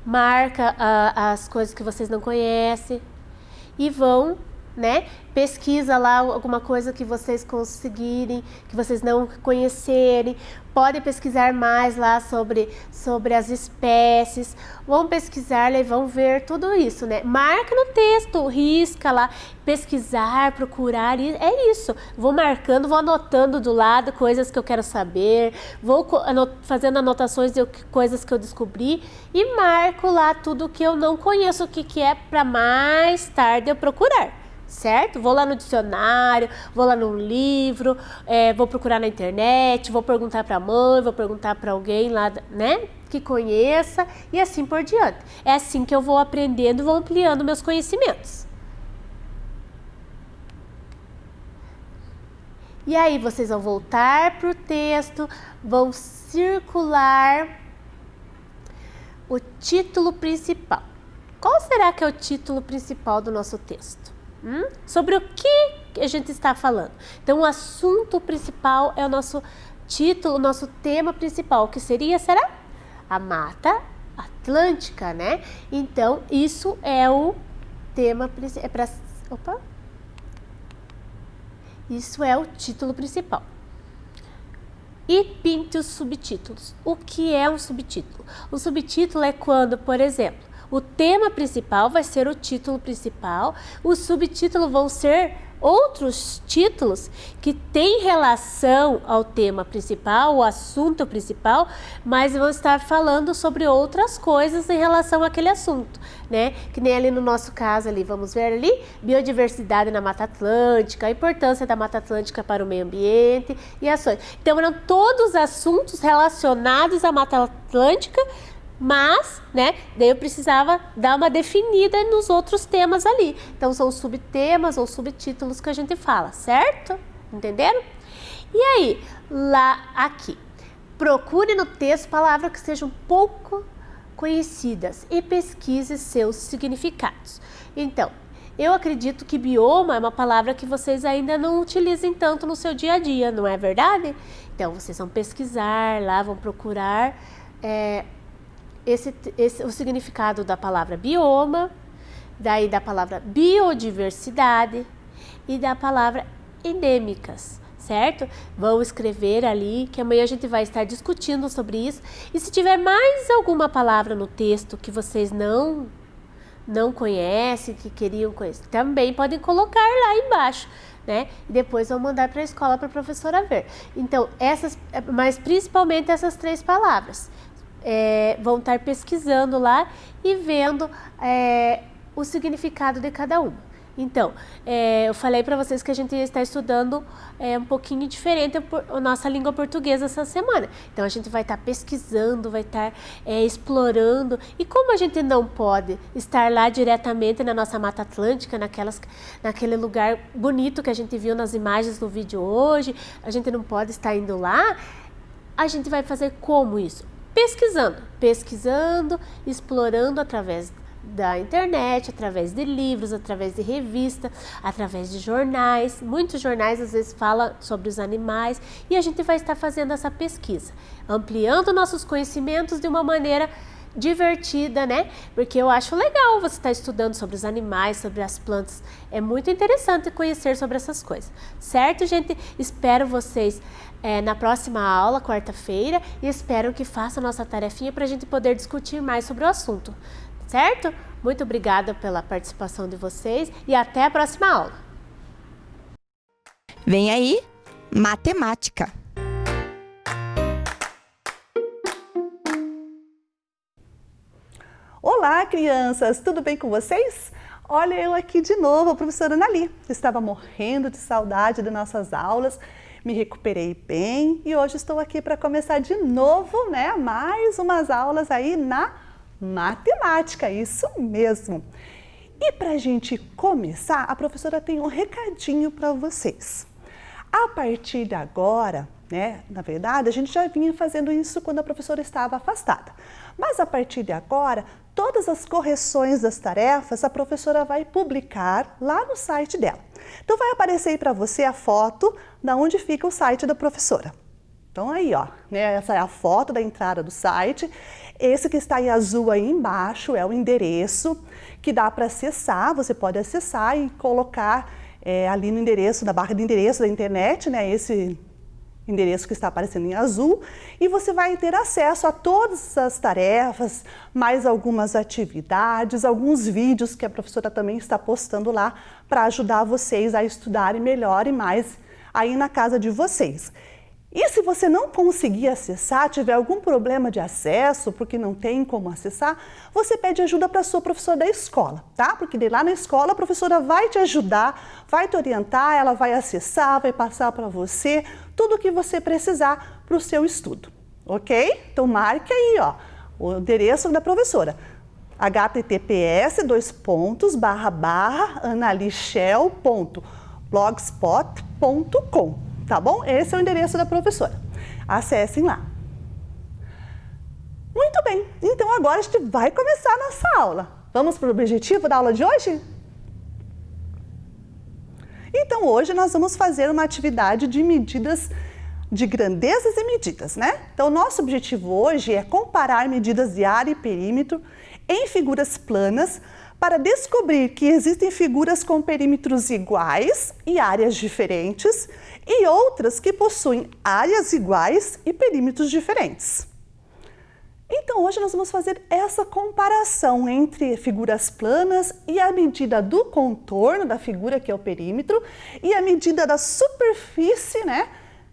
marca as coisas que vocês não conhecem e vão né? Pesquisa lá alguma coisa que vocês conseguirem, que vocês não conhecerem. Podem pesquisar mais lá sobre as espécies. Vão pesquisar e vão ver tudo isso, né? Marca no texto, risca lá, pesquisar, procurar, é isso. Vou marcando, vou anotando do lado coisas que eu quero saber, vou fazendo anotações de coisas que eu descobri e marco lá tudo que eu não conheço, o que é para mais tarde eu procurar. Certo? Vou lá no dicionário, vou lá no livro, vou procurar na internet, vou perguntar para a mãe, vou perguntar para alguém lá, né, que conheça e assim por diante. É assim que eu vou aprendendo e vou ampliando meus conhecimentos. E aí vocês vão voltar para o texto, vão circular o título principal. Qual será que é o título principal do nosso texto? Sobre o que a gente está falando. Então, o assunto principal é o nosso título, o nosso tema principal, que será a Mata Atlântica, né? Então, isso é o tema principal. Isso é o título principal. E pinte os subtítulos. O que é um subtítulo? Um subtítulo é quando, por exemplo, o tema principal vai ser o título principal, os subtítulos vão ser outros títulos que têm relação ao tema principal, o assunto principal, mas vão estar falando sobre outras coisas em relação àquele assunto, né? Que nem ali no nosso caso ali, vamos ver ali, biodiversidade na Mata Atlântica, a importância da Mata Atlântica para o meio ambiente e ações. Então eram todos assuntos relacionados à Mata Atlântica, mas, né, daí eu precisava dar uma definida nos outros temas ali. Então, são subtemas ou subtítulos que a gente fala, certo? Entenderam? E aí, lá aqui, procure no texto palavras que sejam pouco conhecidas e pesquise seus significados. Então, eu acredito que bioma é uma palavra que vocês ainda não utilizem tanto no seu dia a dia, não é verdade? Então, vocês vão pesquisar lá, vão procurar o significado da palavra bioma, daí da palavra biodiversidade e da palavra endêmicas, certo? Vão escrever ali, que amanhã a gente vai estar discutindo sobre isso. E se tiver mais alguma palavra no texto que vocês não conhecem, que queriam conhecer, também podem colocar lá embaixo, né? E depois vão mandar para a escola para a professora ver. Então, mas principalmente essas 3 palavras. Vão estar pesquisando lá e vendo o significado de cada uma. Então, eu falei para vocês que a gente está estudando um pouquinho diferente a nossa língua portuguesa essa semana. Então, a gente vai estar pesquisando, vai estar explorando. E como a gente não pode estar lá diretamente na nossa Mata Atlântica, naquele lugar bonito que a gente viu nas imagens do vídeo hoje, a gente não pode estar indo lá, a gente vai fazer como isso? Pesquisando, explorando através da internet, através de livros, através de revistas, através de jornais. Muitos jornais às vezes falam sobre os animais e a gente vai estar fazendo essa pesquisa, ampliando nossos conhecimentos de uma maneira divertida, né? Porque eu acho legal você estar estudando sobre os animais, sobre as plantas. É muito interessante conhecer sobre essas coisas. Certo, gente? Espero vocês na próxima aula, quarta-feira, e espero que façam a nossa tarefinha para a gente poder discutir mais sobre o assunto. Certo? Muito obrigada pela participação de vocês e até a próxima aula. Vem aí, matemática. Olá, crianças! Tudo bem com vocês? Olha eu aqui de novo, a professora Anali. Estava morrendo de saudade de nossas aulas, me recuperei bem e hoje estou aqui para começar de novo, né? Mais umas aulas aí na matemática, isso mesmo. E para a gente começar, a professora tem um recadinho para vocês. A partir de agora, né? Na verdade, a gente já vinha fazendo isso quando a professora estava afastada. Mas a partir de agora, todas as correções das tarefas a professora vai publicar lá no site dela. Então vai aparecer aí para você a foto da onde fica o site da professora. Então aí, ó, né, essa é a foto da entrada do site. Esse que está em azul aí embaixo é o endereço que dá para acessar. Você pode acessar e colocar ali no endereço, na barra de endereço da internet, né, esse endereço que está aparecendo em azul, e você vai ter acesso a todas as tarefas, mais algumas atividades, alguns vídeos que a professora também está postando lá para ajudar vocês a estudarem melhor e mais aí na casa de vocês. E se você não conseguir acessar, tiver algum problema de acesso, porque não tem como acessar, você pede ajuda para a sua professora da escola, tá? Porque lá na escola a professora vai te ajudar, vai te orientar, ela vai acessar, vai passar para você tudo o que você precisar para o seu estudo, ok? Então marque aí, ó, o endereço da professora, https://analichel.blogspot.com. Tá bom? Esse é o endereço da professora. Acessem lá. Muito bem, então agora a gente vai começar a nossa aula. Vamos para o objetivo da aula de hoje? Então hoje nós vamos fazer uma atividade de medidas de grandezas e medidas, né? Então nosso objetivo hoje é comparar medidas de área e perímetro em figuras planas para descobrir que existem figuras com perímetros iguais e áreas diferentes e outras que possuem áreas iguais e perímetros diferentes. Então, hoje nós vamos fazer essa comparação entre figuras planas e a medida do contorno da figura, que é o perímetro, e a medida da superfície, né,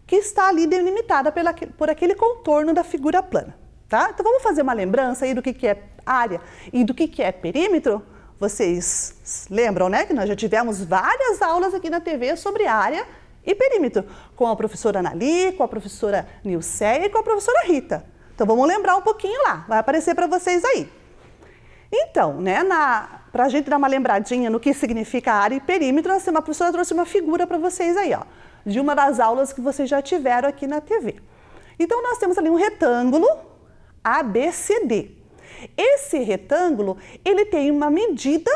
que está ali delimitada por aquele contorno da figura plana. Tá? Então, vamos fazer uma lembrança aí do que é área e do que é perímetro? Vocês lembram, né, que nós já tivemos várias aulas aqui na TV sobre área e perímetro, com a professora Anali, com a professora Nilceia e com a professora Rita. Então, vamos lembrar um pouquinho lá, vai aparecer para vocês aí. Então, né, para a gente dar uma lembradinha no que significa área e perímetro, a professora trouxe uma figura para vocês aí, ó, de uma das aulas que vocês já tiveram aqui na TV. Então, nós temos ali um retângulo ABCD. Esse retângulo, ele tem uma medida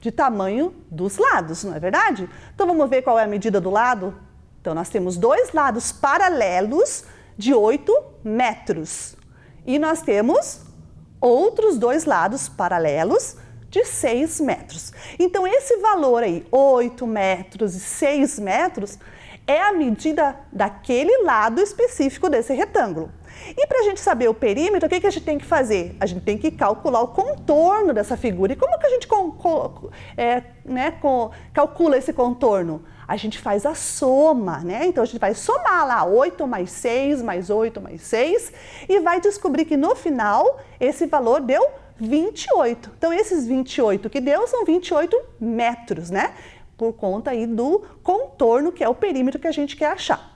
de tamanho dos lados, não é verdade? Então, vamos ver qual é a medida do lado? Então, nós temos dois lados paralelos de 8 metros. E nós temos outros dois lados paralelos de 6 metros. Então, esse valor aí, 8 metros e 6 metros, é a medida daquele lado específico desse retângulo. E para a gente saber o perímetro, o que a gente tem que fazer? A gente tem que calcular o contorno dessa figura. E como que a gente calcula esse contorno? A gente faz a soma, né? Então, a gente vai somar lá 8 mais 6, mais 8 mais 6 e vai descobrir que no final esse valor deu 28. Então, esses 28 que deu são 28 metros, né? Por conta aí do contorno, que é o perímetro que a gente quer achar.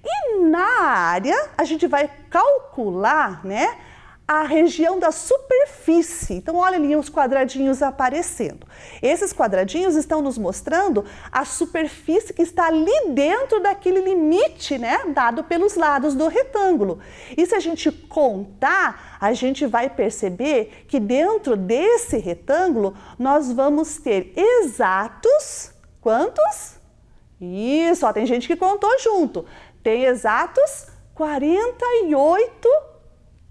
E na área, a gente vai calcular, né, a região da superfície. Então, olha ali os quadradinhos aparecendo. Esses quadradinhos estão nos mostrando a superfície que está ali dentro daquele limite, né, dado pelos lados do retângulo. E se a gente contar, a gente vai perceber que dentro desse retângulo, nós vamos ter exatos, quantos? Isso, ó, tem gente que contou junto. Tem exatos 48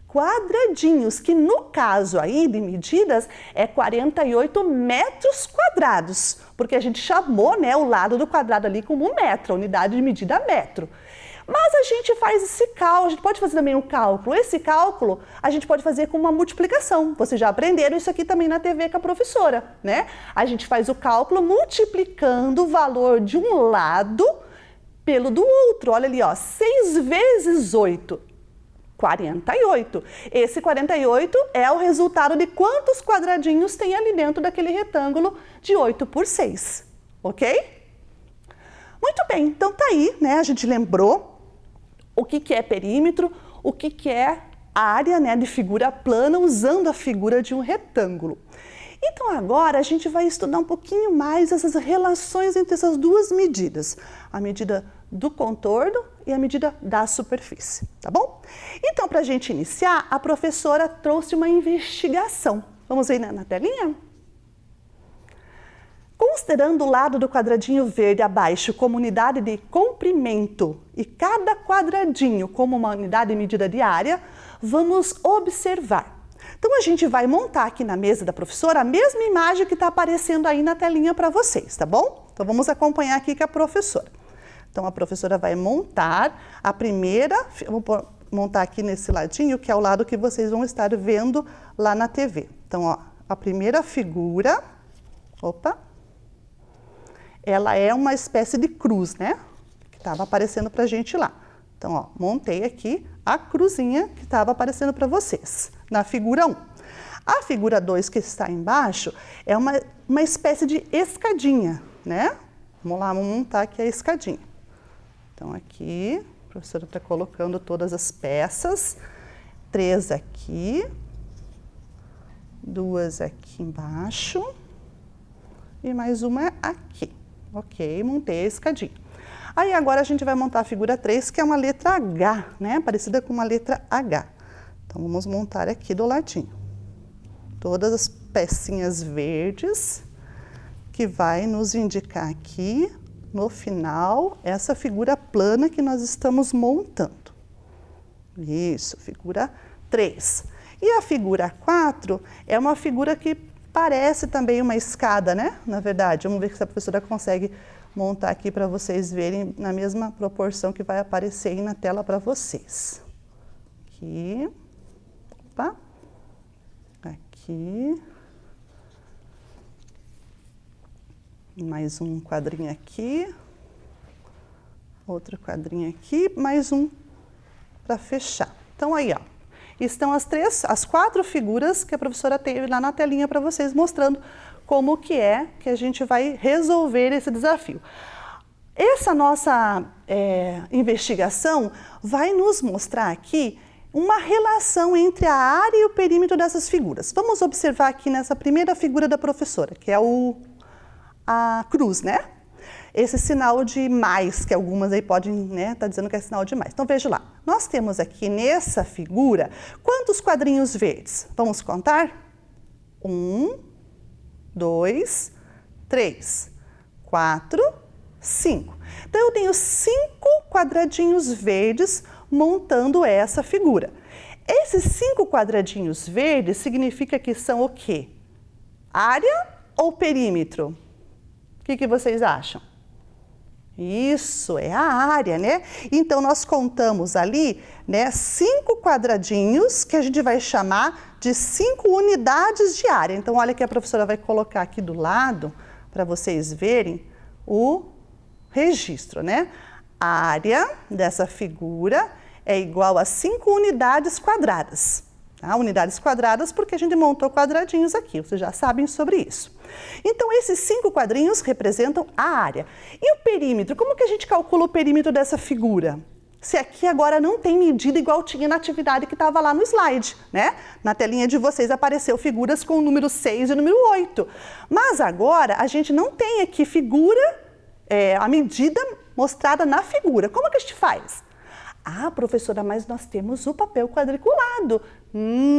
quadradinhos, que no caso aí de medidas é 48 metros quadrados, porque a gente chamou, né, o lado do quadrado ali como metro, a unidade de medida metro. Mas a gente faz esse cálculo, a gente pode fazer também um cálculo. Esse cálculo a gente pode fazer com uma multiplicação. Vocês já aprenderam isso aqui também na TV com a professora, né? A gente faz o cálculo multiplicando o valor de um lado pelo do outro. Olha ali, ó, 6 vezes 8, 48. Esse 48 é o resultado de quantos quadradinhos tem ali dentro daquele retângulo de 8 por 6, ok? Muito bem, então tá aí, né? A gente lembrou o que é perímetro, o que é área, né, de figura plana usando a figura de um retângulo. Então agora a gente vai estudar um pouquinho mais essas relações entre essas duas medidas, a medida do contorno e a medida da superfície, tá bom? Então, para a gente iniciar, a professora trouxe uma investigação. Vamos ver na telinha? Considerando o lado do quadradinho verde abaixo como unidade de comprimento e cada quadradinho como uma unidade de medida de área, vamos observar. Então, a gente vai montar aqui na mesa da professora a mesma imagem que está aparecendo aí na telinha para vocês, tá bom? Então, vamos acompanhar aqui com a professora. Então, a professora vai montar a primeira, vou montar aqui nesse ladinho, que é o lado que vocês vão estar vendo lá na TV. Então, ó, a primeira figura, opa, ela é uma espécie de cruz, né? Que estava aparecendo pra gente lá. Então, ó, montei aqui a cruzinha que estava aparecendo para vocês, na figura 1. A figura 2 que está embaixo é uma espécie de escadinha, né? Vamos lá, vamos montar aqui a escadinha. Então, aqui, a professora está colocando todas as peças. 3 aqui, 2 aqui embaixo e mais uma aqui. Ok, montei a escadinha. Aí agora a gente vai montar a figura 3, que é uma letra H, né? Parecida com uma letra H. Então, vamos montar aqui do ladinho. Todas as pecinhas verdes que vai nos indicar aqui, no final, essa figura plana que nós estamos montando. Isso, figura 3. E a figura 4 é uma figura que parece também uma escada, né? Na verdade, vamos ver se a professora consegue montar aqui para vocês verem na mesma proporção que vai aparecer aí na tela para vocês. Aqui, opa, aqui, mais um quadrinho aqui, outro quadrinho aqui, mais um para fechar. Então, aí, ó, estão as 4 figuras que a professora teve lá na telinha para vocês, mostrando como que é que a gente vai resolver esse desafio. Essa nossa investigação vai nos mostrar aqui uma relação entre a área e o perímetro dessas figuras. Vamos observar aqui nessa primeira figura da professora, que é a cruz, né? Esse sinal de mais, que algumas aí podem, né, tá dizendo que é sinal de mais. Então, veja lá. Nós temos aqui nessa figura, quantos quadrinhos verdes? Vamos contar? 1, 2, 3, 4, 5. Então, eu tenho 5 quadradinhos verdes montando essa figura. Esses 5 quadradinhos verdes significa que são o quê? Área ou perímetro? O que vocês acham? Isso, é a área, né? Então, nós contamos ali, né, 5 quadradinhos que a gente vai chamar de 5 unidades de área. Então, olha que a professora vai colocar aqui do lado, para vocês verem o registro, né? A área dessa figura é igual a 5 unidades quadradas. Tá? Unidades quadradas porque a gente montou quadradinhos aqui, vocês já sabem sobre isso. Então, esses 5 quadrinhos representam a área. E o perímetro? Como que a gente calcula o perímetro dessa figura? Se aqui agora não tem medida igual tinha na atividade que estava lá no slide, né? Na telinha de vocês apareceu figuras com o número 6 e o número 8. Mas agora a gente não tem aqui figura, a medida mostrada na figura. Como que a gente faz? Ah, professora, mas nós temos o papel quadriculado.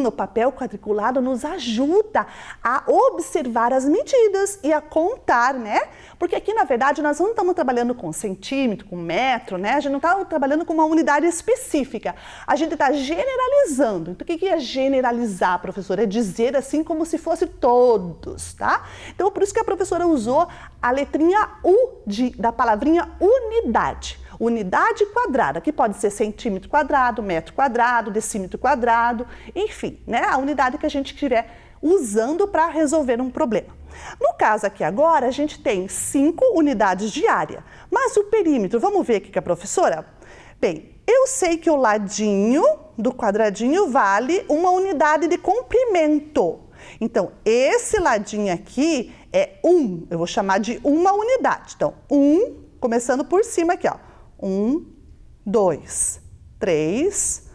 O papel quadriculado nos ajuda a observar as medidas e a contar, né? Porque aqui, na verdade, nós não estamos trabalhando com centímetro, com metro, né? A gente não está trabalhando com uma unidade específica. A gente está generalizando. Então, o que é generalizar, professora? É dizer assim como se fosse todos, tá? Então, por isso que a professora usou a letrinha U da palavrinha unidade. Unidade quadrada, que pode ser centímetro quadrado, metro quadrado, decímetro quadrado, enfim, né? A unidade que a gente estiver usando para resolver um problema. No caso aqui agora, a gente tem 5 unidades de área, mas o perímetro, vamos ver aqui com a professora? Bem, eu sei que o ladinho do quadradinho vale uma unidade de comprimento. Então, esse ladinho aqui é 1, eu vou chamar de uma unidade. Então, 1, começando por cima aqui, ó. 1, 2, 3,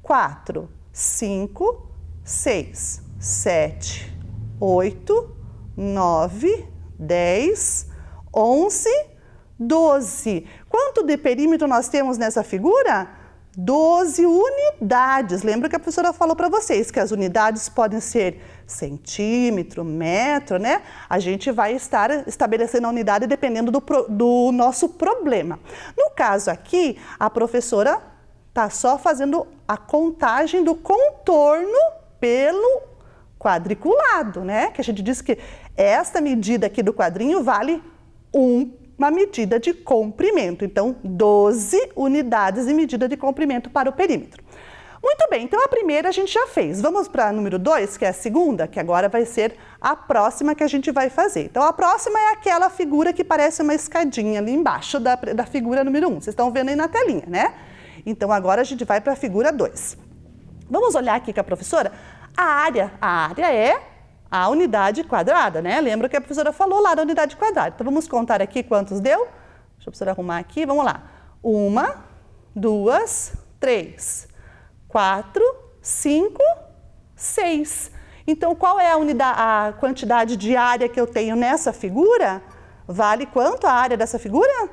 4, 5, 6, 7, 8, 9, 10, 11, 12. Quanto de perímetro nós temos nessa figura? 12 unidades. Lembra que a professora falou para vocês que as unidades podem ser centímetro, metro, né? A gente vai estar estabelecendo a unidade dependendo do nosso problema. No caso aqui, a professora está só fazendo a contagem do contorno pelo quadriculado, né? Que a gente diz que esta medida aqui do quadrinho vale uma medida de comprimento. Então, 12 unidades de medida de comprimento para o perímetro. Muito bem, então a primeira a gente já fez. Vamos para número 2, que é a segunda, que agora vai ser a próxima que a gente vai fazer. Então, a próxima é aquela figura que parece uma escadinha ali embaixo da figura número 1. Vocês estão vendo aí na telinha, né? Então, agora a gente vai para a figura 2. Vamos olhar aqui com a professora a área. A área é a unidade quadrada, né? Lembra que a professora falou lá da unidade quadrada. Então, vamos contar aqui quantos deu? Deixa a professora arrumar aqui, vamos lá. 1, 2, 3, 4, 5, 6. Então, qual é a quantidade de área que eu tenho nessa figura? Vale quanto a área dessa figura?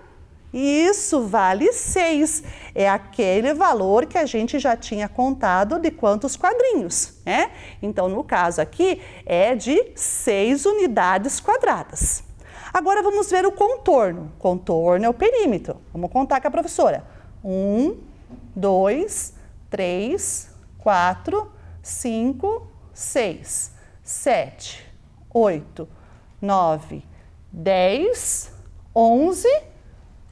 Isso, vale 6. É aquele valor que a gente já tinha contado de quantos quadrinhos, né? Então, no caso aqui, é de 6 unidades quadradas. Agora, vamos ver o contorno. Contorno é o perímetro. Vamos contar com a professora. 1, 2, 3, 4, 5, 6, 7, 8, 9, 10, 11,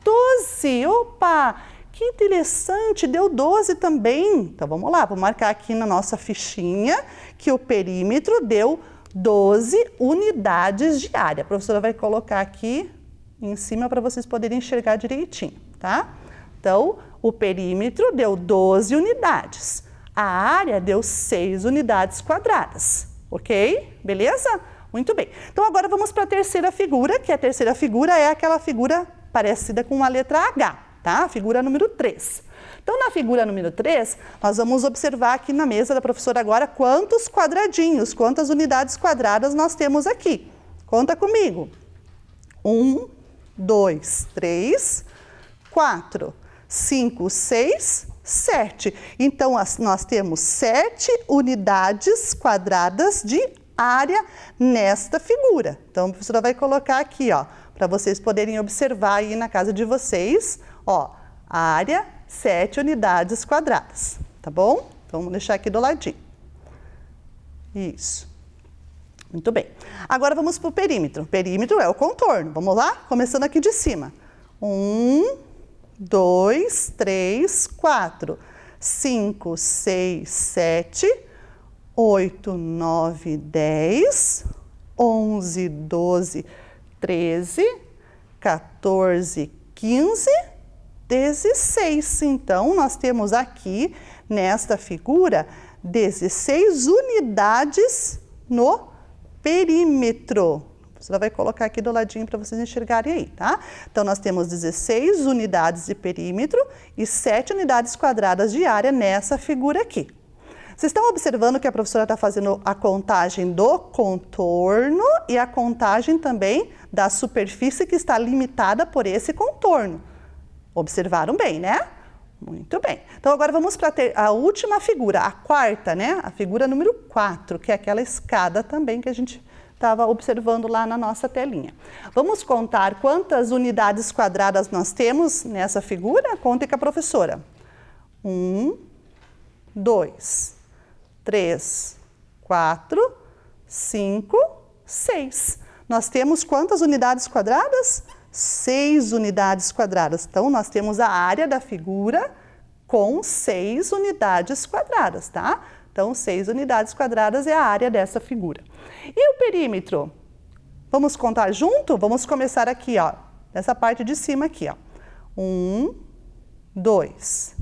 12. Opa, que interessante, deu 12 também. Então, vamos lá, vou marcar aqui na nossa fichinha que o perímetro deu 12 unidades de área. A professora vai colocar aqui em cima para vocês poderem enxergar direitinho, tá? Então, o perímetro deu 12 unidades. A área deu 6 unidades quadradas, ok? Beleza? Muito bem. Então, agora vamos para a terceira figura, que a terceira figura é aquela figura parecida com a letra H, tá? A figura número 3. Então, na figura número 3, nós vamos observar aqui na mesa da professora agora quantos quadradinhos, quantas unidades quadradas nós temos aqui. Conta comigo. 1, 2, 3, 4, 5, 6, 7. Então, nós temos 7 unidades quadradas de área nesta figura. Então, a professora vai colocar aqui, ó, para vocês poderem observar aí na casa de vocês, ó, área 7 unidades quadradas, tá bom? Então, vamos deixar aqui do ladinho. Isso. Muito bem. Agora vamos para o perímetro. Perímetro é o contorno. Vamos lá? Começando aqui de cima. 1, 2, 3, 4, 5, 6, 7, 8, 9, 10, 11, 12, 13, 14, 15, 16. Então, nós temos aqui, nesta figura, 16 unidades no perímetro. Você vai colocar aqui do ladinho para vocês enxergarem aí, tá? Então, nós temos 16 unidades de perímetro e 7 unidades quadradas de área nessa figura aqui. Vocês estão observando que a professora está fazendo a contagem do contorno e a contagem também da superfície que está limitada por esse contorno. Observaram bem, né? Muito bem. Então, agora vamos para a última figura, a quarta, né? A figura número 4, que é aquela escada também que a gente estava observando lá na nossa telinha. Vamos contar quantas unidades quadradas nós temos nessa figura? Contem com a professora. 1, 2, 3, 4, 5, 6. Nós temos quantas unidades quadradas? 6 unidades quadradas. Então, nós temos a área da figura com 6 unidades quadradas, tá? Então, 6 unidades quadradas é a área dessa figura. E o perímetro? Vamos contar junto? Vamos começar aqui, ó, nessa parte de cima aqui, ó. 1, 2,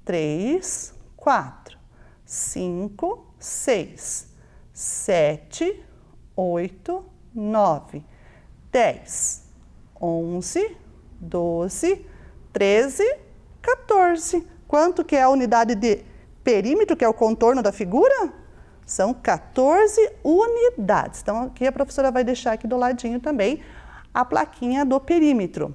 3, 4, 5, 6, 7, 8, 9, 10, 11, 12, 13, 14. Quanto que é a unidade de perímetro, que é o contorno da figura? São 14 unidades. Então, aqui a professora vai deixar aqui do ladinho também a plaquinha do perímetro.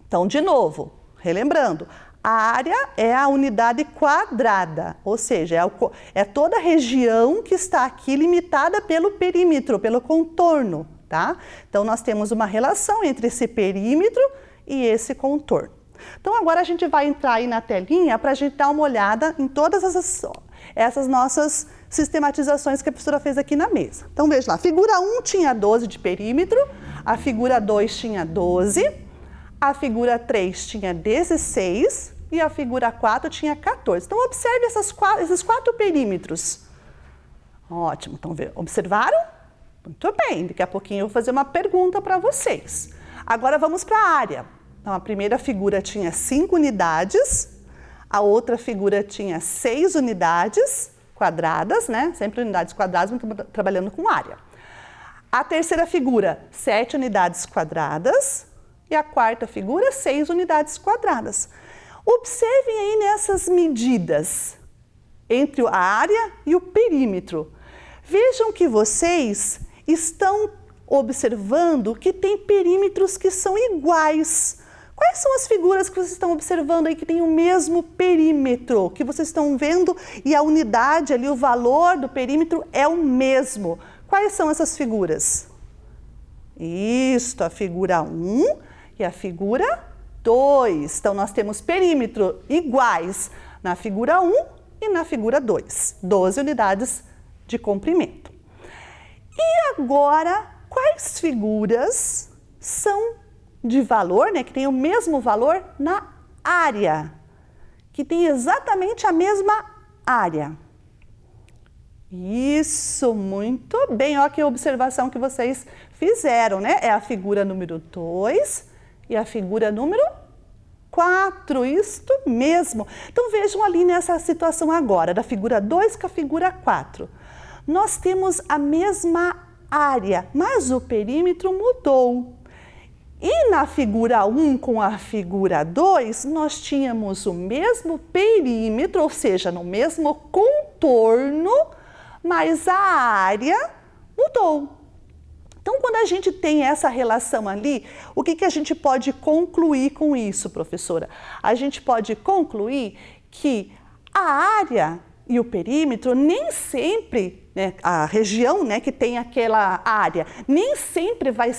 Então, de novo, relembrando, área é a unidade quadrada, ou seja, é toda a região que está aqui limitada pelo perímetro, pelo contorno, tá? Então, nós temos uma relação entre esse perímetro e esse contorno. Então, agora a gente vai entrar aí na telinha para a gente dar uma olhada em todas essas nossas sistematizações que a professora fez aqui na mesa. Então, veja lá, a figura 1 tinha 12 de perímetro, a figura 2 tinha 12, a figura 3 tinha 16 e a figura 4 tinha 14. Então, observe esses quatro perímetros. Ótimo, então observaram? Muito bem, daqui a pouquinho eu vou fazer uma pergunta para vocês. Agora vamos para a área. Então, a primeira figura tinha 5 unidades, a outra figura tinha 6 unidades quadradas, né? Sempre unidades quadradas, mas trabalhando com área. A terceira figura, 7 unidades quadradas, e a quarta figura, 6 unidades quadradas. Observem aí nessas medidas entre a área e o perímetro. Vejam que vocês estão observando que tem perímetros que são iguais. Quais são as figuras que vocês estão observando aí que tem o mesmo perímetro, que vocês estão vendo e a unidade ali, o valor do perímetro é o mesmo? Quais são essas figuras? Isso, a figura 1 e a figura 2. Então, nós temos perímetro iguais na figura 1 e na figura 2. 12 unidades de comprimento. E agora, quais figuras são de valor, né, que tem o mesmo valor na área? Que tem exatamente a mesma área. Isso, muito bem. Olha que observação que vocês fizeram, né? É a figura número 2 e a figura número 4, isto mesmo. Então, vejam ali nessa situação agora, da figura 2 com a figura 4. Nós temos a mesma área, mas o perímetro mudou. E na figura 1 com a figura 2, nós tínhamos o mesmo perímetro, ou seja, no mesmo contorno, mas a área mudou. Então, quando a gente tem essa relação ali, o que a gente pode concluir com isso, professora? A gente pode concluir que a área e o perímetro nem sempre, né, a região, né, que tem aquela área, nem sempre vai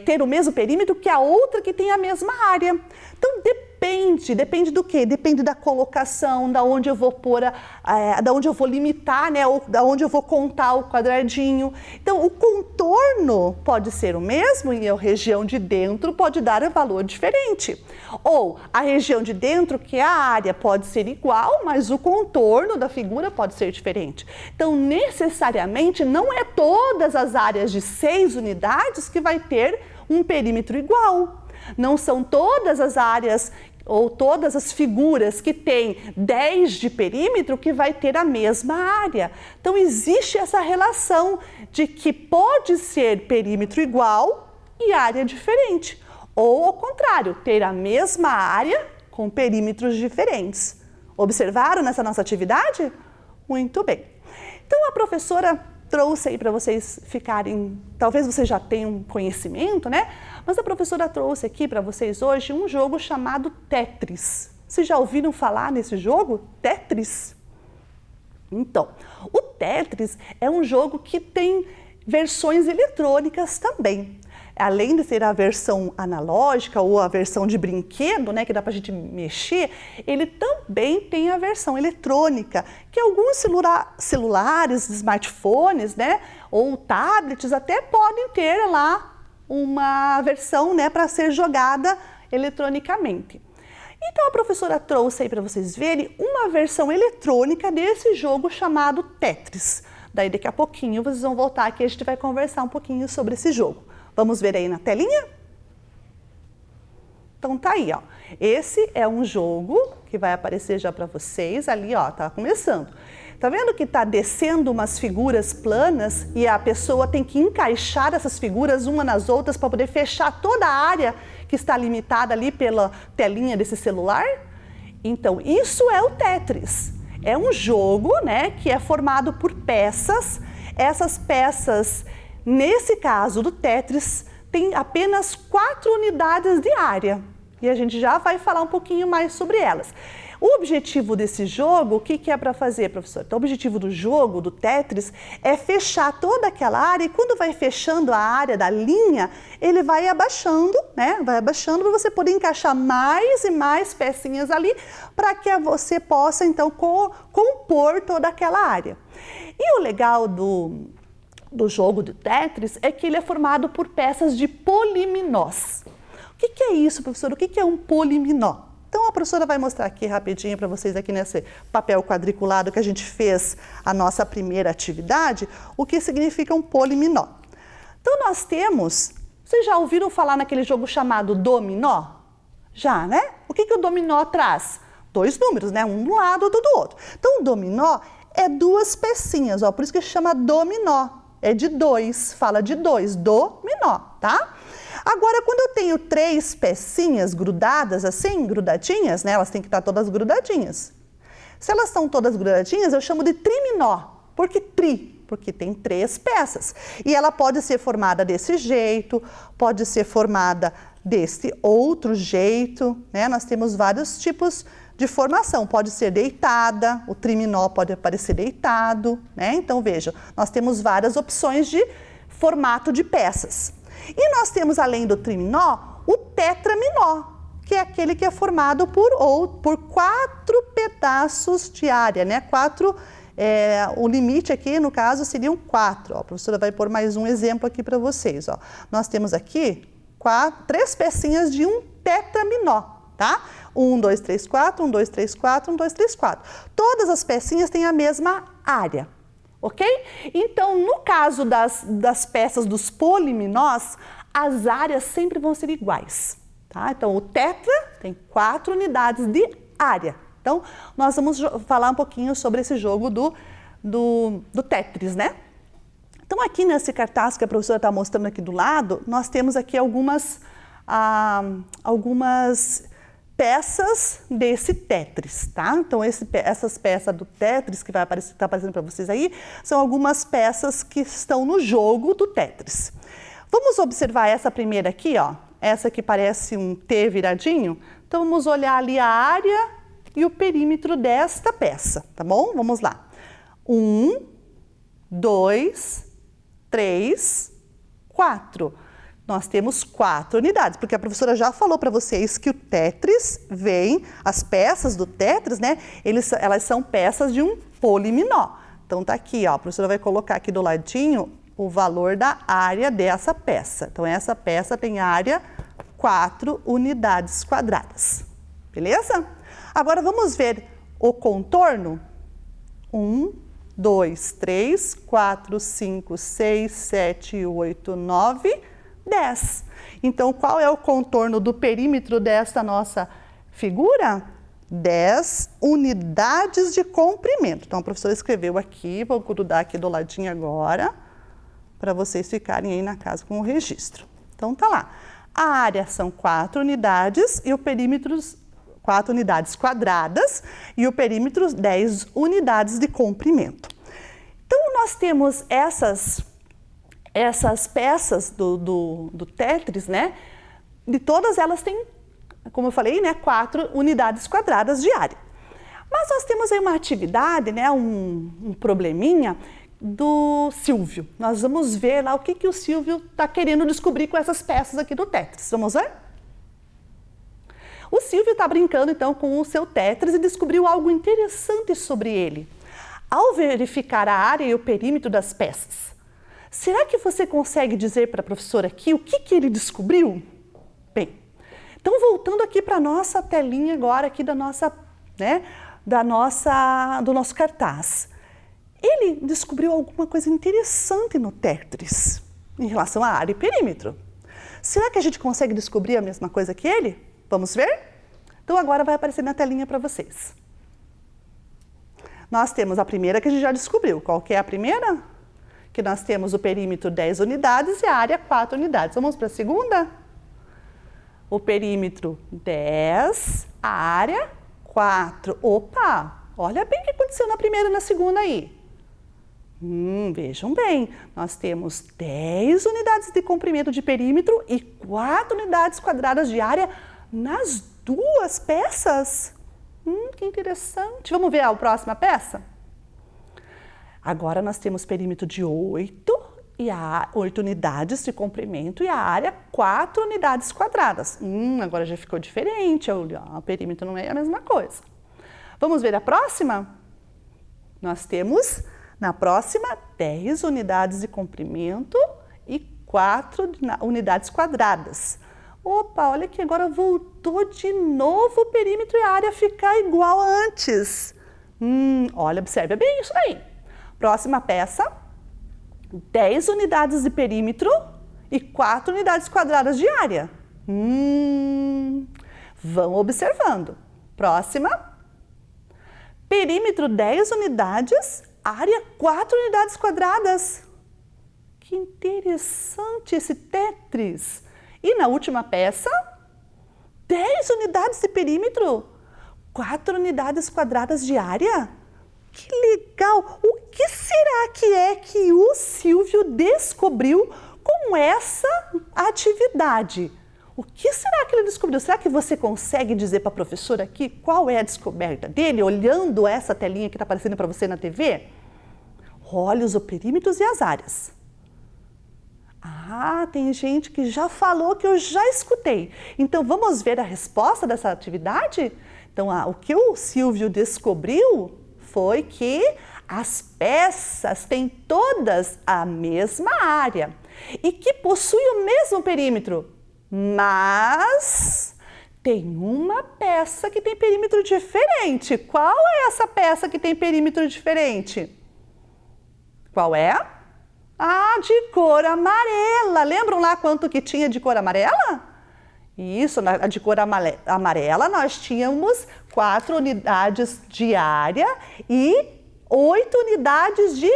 ter o mesmo perímetro que a outra que tem a mesma área. Então, depende do quê? Depende da colocação, da onde eu vou pôr, da onde eu vou limitar, né, ou da onde eu vou contar o quadradinho. Então, o contorno pode ser o mesmo e a região de dentro pode dar um valor diferente. Ou a região de dentro, que é a área, pode ser igual, mas o contorno da figura pode ser diferente. Então, necessariamente, não é todas as áreas de 6 unidades que vai ter um perímetro igual. Não são todas as áreas ou todas as figuras que têm 10 de perímetro que vai ter a mesma área. Então, existe essa relação de que pode ser perímetro igual e área diferente. Ou, ao contrário, ter a mesma área com perímetros diferentes. Observaram nessa nossa atividade? Muito bem. Então, a professora trouxe aí para vocês ficarem, talvez vocês já tenham conhecimento, né? Mas a professora trouxe aqui para vocês hoje um jogo chamado Tetris. Vocês já ouviram falar nesse jogo? Tetris? Então, o Tetris é um jogo que tem versões eletrônicas também. Além de ter a versão analógica ou a versão de brinquedo, né, que dá para a gente mexer, ele também tem a versão eletrônica, que alguns celulares, smartphones, né, ou tablets até podem ter lá uma versão, né, para ser jogada eletronicamente. Então a professora trouxe aí para vocês verem uma versão eletrônica desse jogo chamado Tetris. Daí daqui a pouquinho vocês vão voltar aqui e a gente vai conversar um pouquinho sobre esse jogo. Vamos ver aí na telinha? Então tá aí, ó. Esse é um jogo que vai aparecer já para vocês ali, ó, tá começando. Tá vendo que tá descendo umas figuras planas e a pessoa tem que encaixar essas figuras uma nas outras para poder fechar toda a área que está limitada ali pela telinha desse celular? Então, isso é o Tetris. É um jogo, né, que é formado por peças. Essas peças, nesse caso do Tetris, tem apenas 4 unidades de área. E a gente já vai falar um pouquinho mais sobre elas. O objetivo desse jogo, o que é para fazer, professor? Então, o objetivo do jogo, do Tetris, é fechar toda aquela área e quando vai fechando a área da linha, ele vai abaixando, né? Vai abaixando para você poder encaixar mais e mais pecinhas ali para que você possa, então, compor toda aquela área. E o legal do jogo do Tetris é que ele é formado por peças de poliminós. O que é isso, professor? O que é um poliminó? Então, a professora vai mostrar aqui rapidinho para vocês aqui nesse papel quadriculado que a gente fez a nossa primeira atividade, o que significa um poliminó. Então, nós temos, vocês já ouviram falar naquele jogo chamado dominó? Já, né? O que o dominó traz? Dois números, né? Um de um lado, outro do outro. Então, o dominó é duas pecinhas, ó, por isso que chama dominó. É de dois, fala de dois, dominó, tá? Agora, quando eu tenho três pecinhas grudadas assim, grudadinhas, né? Elas têm que estar todas grudadinhas. Se elas estão todas grudadinhas, eu chamo de triminó. Por que tri? Porque tem três peças. E ela pode ser formada desse jeito, pode ser formada desse outro jeito, né? Nós temos vários tipos de formação. Pode ser deitada, o triminó pode aparecer deitado, né? Então, vejam, nós temos várias opções de formato de peças. E nós temos, além do triminó, o tetraminó, que é aquele que é formado por quatro pedaços de área, né? O limite aqui, no caso, seriam 4. Ó, a professora vai pôr mais um exemplo aqui para vocês. Ó. Nós temos aqui 3 pecinhas de um tetraminó, tá? 1, 2, 3, 4, 1, 2, 3, 4, 1, 2, 3, 4. Todas as pecinhas têm a mesma área. Ok? Então, no caso das peças dos poliminós, as áreas sempre vão ser iguais. Tá? Então, o tetra tem 4 unidades de área. Então, nós vamos falar um pouquinho sobre esse jogo do Tetris, né? Então, aqui nesse cartaz que a professora está mostrando aqui do lado, nós temos aqui algumas peças desse Tetris, tá? Então, essas peças do Tetris que tá aparecendo para vocês aí, são algumas peças que estão no jogo do Tetris. Vamos observar essa primeira aqui, ó. Essa que parece um T viradinho. Então, vamos olhar ali a área e o perímetro desta peça, tá bom? Vamos lá. 1, 2, 3, 4. Nós temos 4 unidades, porque a professora já falou para vocês que o Tetris as peças do Tetris, né? Elas são peças de um poliminó. Então, tá aqui, ó, a professora vai colocar aqui do ladinho o valor da área dessa peça. Então, essa peça tem área 4 unidades quadradas. Beleza? Agora, vamos ver o contorno. 1, 2, 3, 4, 5, 6, 7, 8, 9, 10. Então, qual é o contorno do perímetro desta nossa figura? 10 unidades de comprimento. Então, a professora escreveu aqui, vou grudar aqui do ladinho agora, para vocês ficarem aí na casa com o registro. Então, tá lá. A área são 4 unidades e o perímetro 4 unidades quadradas e o perímetro 10 unidades de comprimento. Então, nós temos essas peças do Tetris, né? De todas elas têm, como eu falei, né, 4 unidades quadradas de área. Mas nós temos aí uma atividade, né, um probleminha do Silvio. Nós vamos ver lá o que o Silvio está querendo descobrir com essas peças aqui do Tetris. Vamos ver? O Silvio está brincando então com o seu Tetris e descobriu algo interessante sobre ele. Ao verificar a área e o perímetro das peças, será que você consegue dizer para a professora aqui o que ele descobriu? Bem, então voltando aqui para a nossa telinha agora aqui do nosso cartaz. Ele descobriu alguma coisa interessante no Tetris em relação à área e perímetro. Será que a gente consegue descobrir a mesma coisa que ele? Vamos ver? Então agora vai aparecer na telinha para vocês. Nós temos a primeira que a gente já descobriu. Qual que é a primeira? Que nós temos o perímetro 10 unidades e a área 4 unidades. Vamos para a segunda? O perímetro 10, a área 4. Opa! Olha bem o que aconteceu na primeira e na segunda aí. Vejam bem, nós temos 10 unidades de comprimento de perímetro e 4 unidades quadradas de área nas duas peças? Que interessante. Vamos ver a próxima peça? Agora nós temos perímetro de 8 unidades de comprimento e a área 4 unidades quadradas. Agora já ficou diferente, o perímetro não é a mesma coisa. Vamos ver a próxima? Nós temos, na próxima, 10 unidades de comprimento e 4 unidades quadradas. Opa, olha que agora voltou de novo o perímetro e a área ficar igual a antes. Olha, observe bem isso aí. Próxima peça, 10 unidades de perímetro e 4 unidades quadradas de área. Vão observando. Próxima, perímetro 10 unidades, área 4 unidades quadradas. Que interessante esse Tetris. E na última peça, 10 unidades de perímetro, 4 unidades quadradas de área. Que legal! O que será que o Silvio descobriu com essa atividade? O que será que ele descobriu? Será que você consegue dizer para a professora aqui qual é a descoberta dele, olhando essa telinha que está aparecendo para você na TV? Olha os perímetros e as áreas. Tem gente que já falou que eu já escutei. Então, vamos ver a resposta dessa atividade? Então, o que o Silvio descobriu foi que as peças têm todas a mesma área e que possuem o mesmo perímetro, mas tem uma peça que tem perímetro diferente. Qual é essa peça que tem perímetro diferente? Qual é? De cor amarela. Lembram lá quanto que tinha de cor amarela? Isso, na de cor amarela nós tínhamos 4 unidades de área e 8 unidades de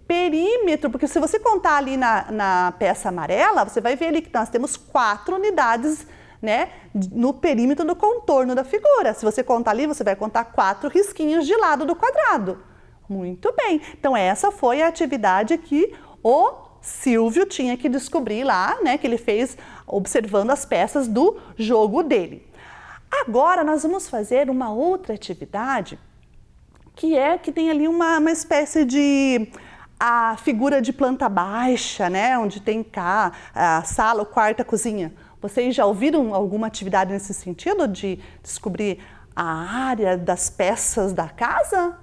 perímetro, porque se você contar ali na peça amarela, você vai ver ali que nós temos 4 unidades, né, no perímetro do contorno da figura. Se você contar ali, você vai contar 4 risquinhos de lado do quadrado. Muito bem, então essa foi a atividade que o Silvio tinha que descobrir lá, né, que ele fez observando as peças do jogo dele. Agora nós vamos fazer uma outra atividade que tem ali uma espécie de a figura de planta baixa, né, onde tem cá a sala, o quarto, a cozinha. Vocês já ouviram alguma atividade nesse sentido de descobrir a área das peças da casa?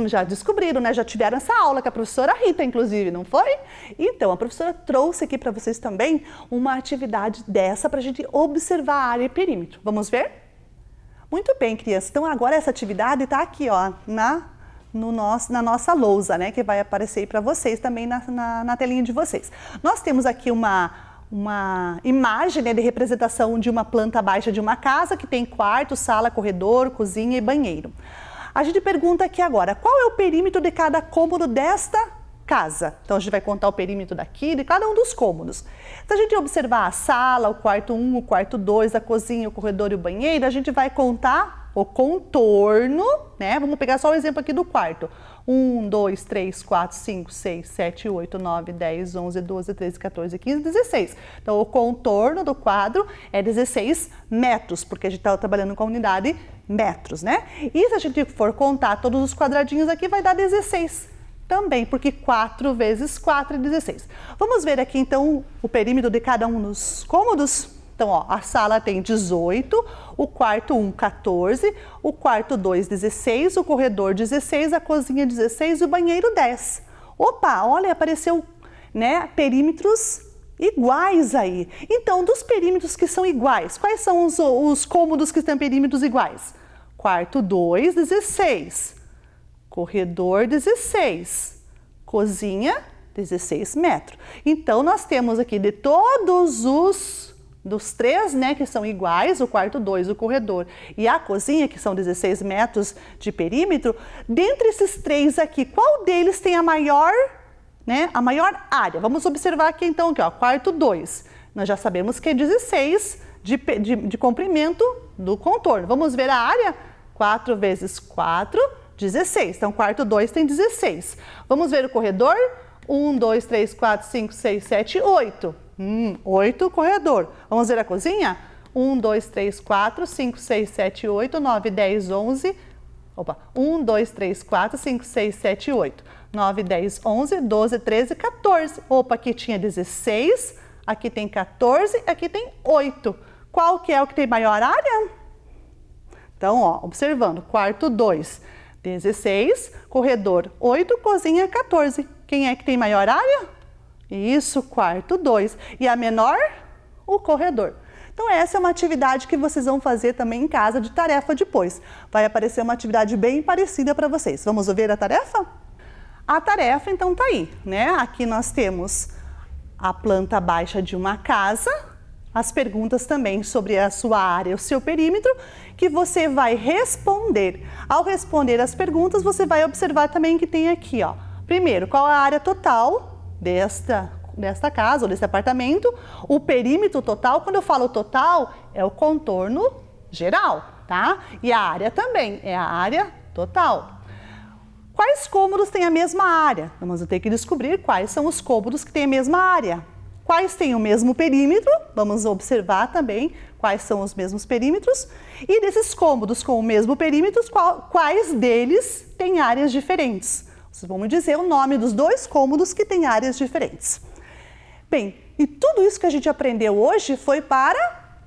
Já descobriram, né? Já tiveram essa aula com a professora Rita, inclusive, não foi? Então, a professora trouxe aqui para vocês também uma atividade dessa para a gente observar a área e perímetro. Vamos ver? Muito bem, crianças. Então, agora essa atividade está aqui, ó, na nossa lousa, né? Que vai aparecer para vocês também na telinha de vocês. Nós temos aqui uma imagem, né, de representação de uma planta baixa de uma casa que tem quarto, sala, corredor, cozinha e banheiro. A gente pergunta aqui agora, qual é o perímetro de cada cômodo desta casa? Então, a gente vai contar o perímetro daqui, de cada um dos cômodos. Se a gente observar a sala, o quarto 1, o quarto 2, a cozinha, o corredor e o banheiro, a gente vai contar o contorno, né? Vamos pegar só o exemplo aqui do quarto. 1, 2, 3, 4, 5, 6, 7, 8, 9, 10, 11, 12, 13, 14, 15, 16. Então, o contorno do quadro é 16 metros, porque a gente está trabalhando com a unidade metros, né? E se a gente for contar todos os quadradinhos aqui, vai dar 16 também, porque 4 vezes 4 é 16. Vamos ver aqui, então, o perímetro de cada um dos cômodos? Então, ó, a sala tem 18, o quarto 1, 14, o quarto 2, 16, o corredor 16, a cozinha 16 e o banheiro 10. Opa, olha, apareceu, né, perímetros iguais aí. Então, dos perímetros que são iguais, quais são os cômodos que têm perímetros iguais? Quarto 2, 16. Corredor 16. Cozinha 16 metros. Então, nós temos aqui de todos dos 3, né, que são iguais, o quarto 2, o corredor e a cozinha, que são 16 metros de perímetro, dentre esses 3 aqui, qual deles tem a maior área? Vamos observar aqui então, aqui, ó, quarto 2. Nós já sabemos que é 16 de comprimento do contorno. Vamos ver a área? 4 vezes 4, 16. Então, quarto 2 tem 16. Vamos ver o corredor? 1, 2, 3, 4, 5, 6, 7, 8. 8 corredor. Vamos ver a cozinha? 1, 2, 3, 4, 5, 6, 7, 8, 9, 10, 11. Opa, 1, 2, 3, 4, 5, 6, 7, 8, 9, 10, 11, 12, 13, 14. Opa, aqui tinha 16, aqui tem 14, aqui tem 8. Qual que é o que tem maior área? Então, ó, observando, quarto 2, 16, corredor 8, cozinha 14. Quem é que tem maior área? Isso, quarto 2. E a menor? O corredor. Então, essa é uma atividade que vocês vão fazer também em casa de tarefa depois. Vai aparecer uma atividade bem parecida para vocês. Vamos ver a tarefa? A tarefa, então, tá aí, né? Aqui nós temos a planta baixa de uma casa, as perguntas também sobre a sua área, o seu perímetro, que você vai responder. Ao responder as perguntas, você vai observar também que tem aqui, ó. Primeiro, qual a área total desta casa ou desse apartamento? O perímetro total, quando eu falo total, é o contorno geral, tá? E a área também, é a área total. Quais cômodos têm a mesma área? Vamos ter que descobrir quais são os cômodos que têm a mesma área. Quais têm o mesmo perímetro? Vamos observar também quais são os mesmos perímetros. E desses cômodos com o mesmo perímetro, quais deles têm áreas diferentes? Vamos dizer o nome dos dois cômodos que têm áreas diferentes. Bem, e tudo isso que a gente aprendeu hoje foi para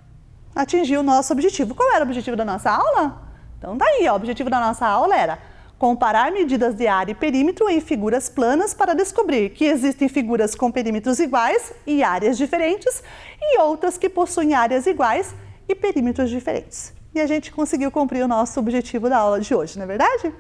atingir o nosso objetivo. Qual era o objetivo da nossa aula? Então daí, ó, o objetivo da nossa aula era comparar medidas de área e perímetro em figuras planas para descobrir que existem figuras com perímetros iguais e áreas diferentes e outras que possuem áreas iguais e perímetros diferentes. E a gente conseguiu cumprir o nosso objetivo da aula de hoje, não é verdade?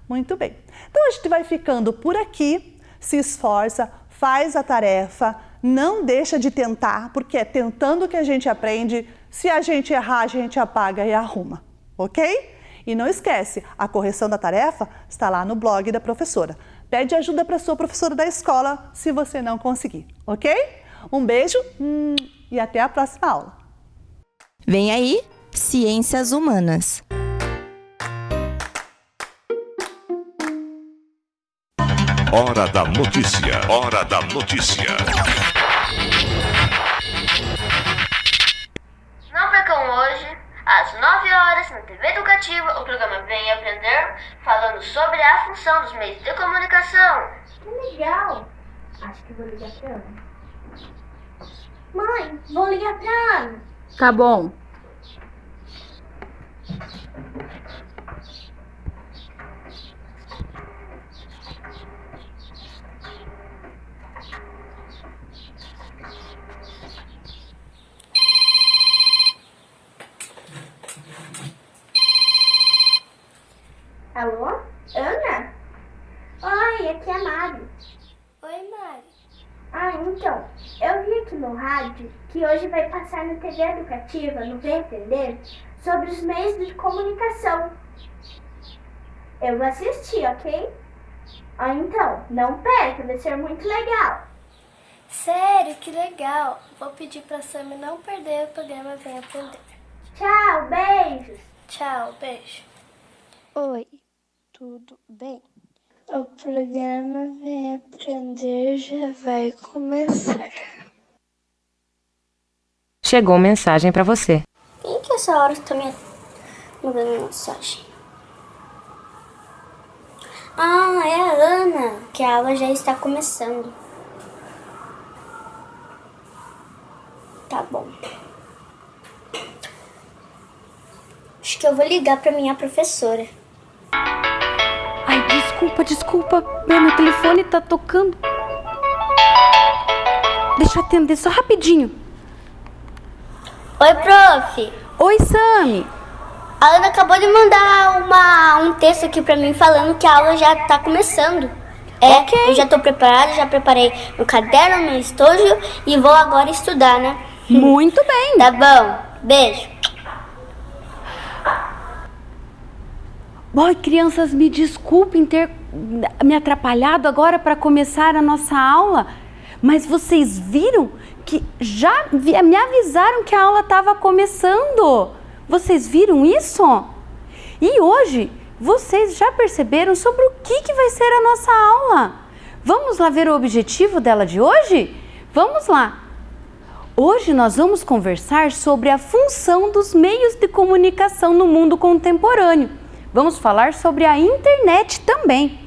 Muito bem. Então a gente vai ficando por aqui, se esforça, faz a tarefa, não deixa de tentar, porque é tentando que a gente aprende. Se a gente errar, a gente apaga e arruma, ok? E não esquece, a correção da tarefa está lá no blog da professora. Pede ajuda para a sua professora da escola se você não conseguir, ok? Um beijo e até a próxima aula. Vem aí, Ciências Humanas. Hora da notícia. Hora da notícia. Não percam hoje, às 9 horas, na TV Educativa, o programa Vem Aprender, falando sobre a função dos meios de comunicação. Que legal! Acho que vou ligar pra Ana. Mãe, vou ligar pra Ana. Tá bom. Alô? Ana? Oi, aqui é a Mari. Oi, Mari. Então, eu vi aqui no rádio que hoje vai passar na TV Educativa, no Vem Aprender, sobre os meios de comunicação. Eu vou assistir, ok? Então, não perca, vai ser muito legal. Sério, que legal. Vou pedir pra Sammy não perder o programa Vem Aprender. Tchau, beijos. Tchau, beijo. Oi, tudo bem? O programa Vem Aprender já vai começar. Chegou mensagem pra você. Quem que essa hora está me mandando mensagem? É a Ana, que a aula já está começando. Tá bom. Acho que eu vou ligar pra minha professora. Ai, desculpa. Meu telefone tá tocando. Deixa eu atender só rapidinho. Oi, prof. Oi, Sami. A Ana acabou de mandar um texto aqui pra mim falando que a aula já tá começando. Ok. Eu já tô preparada, já preparei meu caderno, meu estojo e vou agora estudar, né? Muito bem. Tá bom. Beijo. Oi, crianças, me desculpem ter me atrapalhado agora para começar a nossa aula, mas vocês viram que já me avisaram que a aula estava começando. Vocês viram isso? E hoje, vocês já perceberam sobre o que vai ser a nossa aula? Vamos lá ver o objetivo dela de hoje? Vamos lá! Hoje nós vamos conversar sobre a função dos meios de comunicação no mundo contemporâneo. Vamos falar sobre a internet também.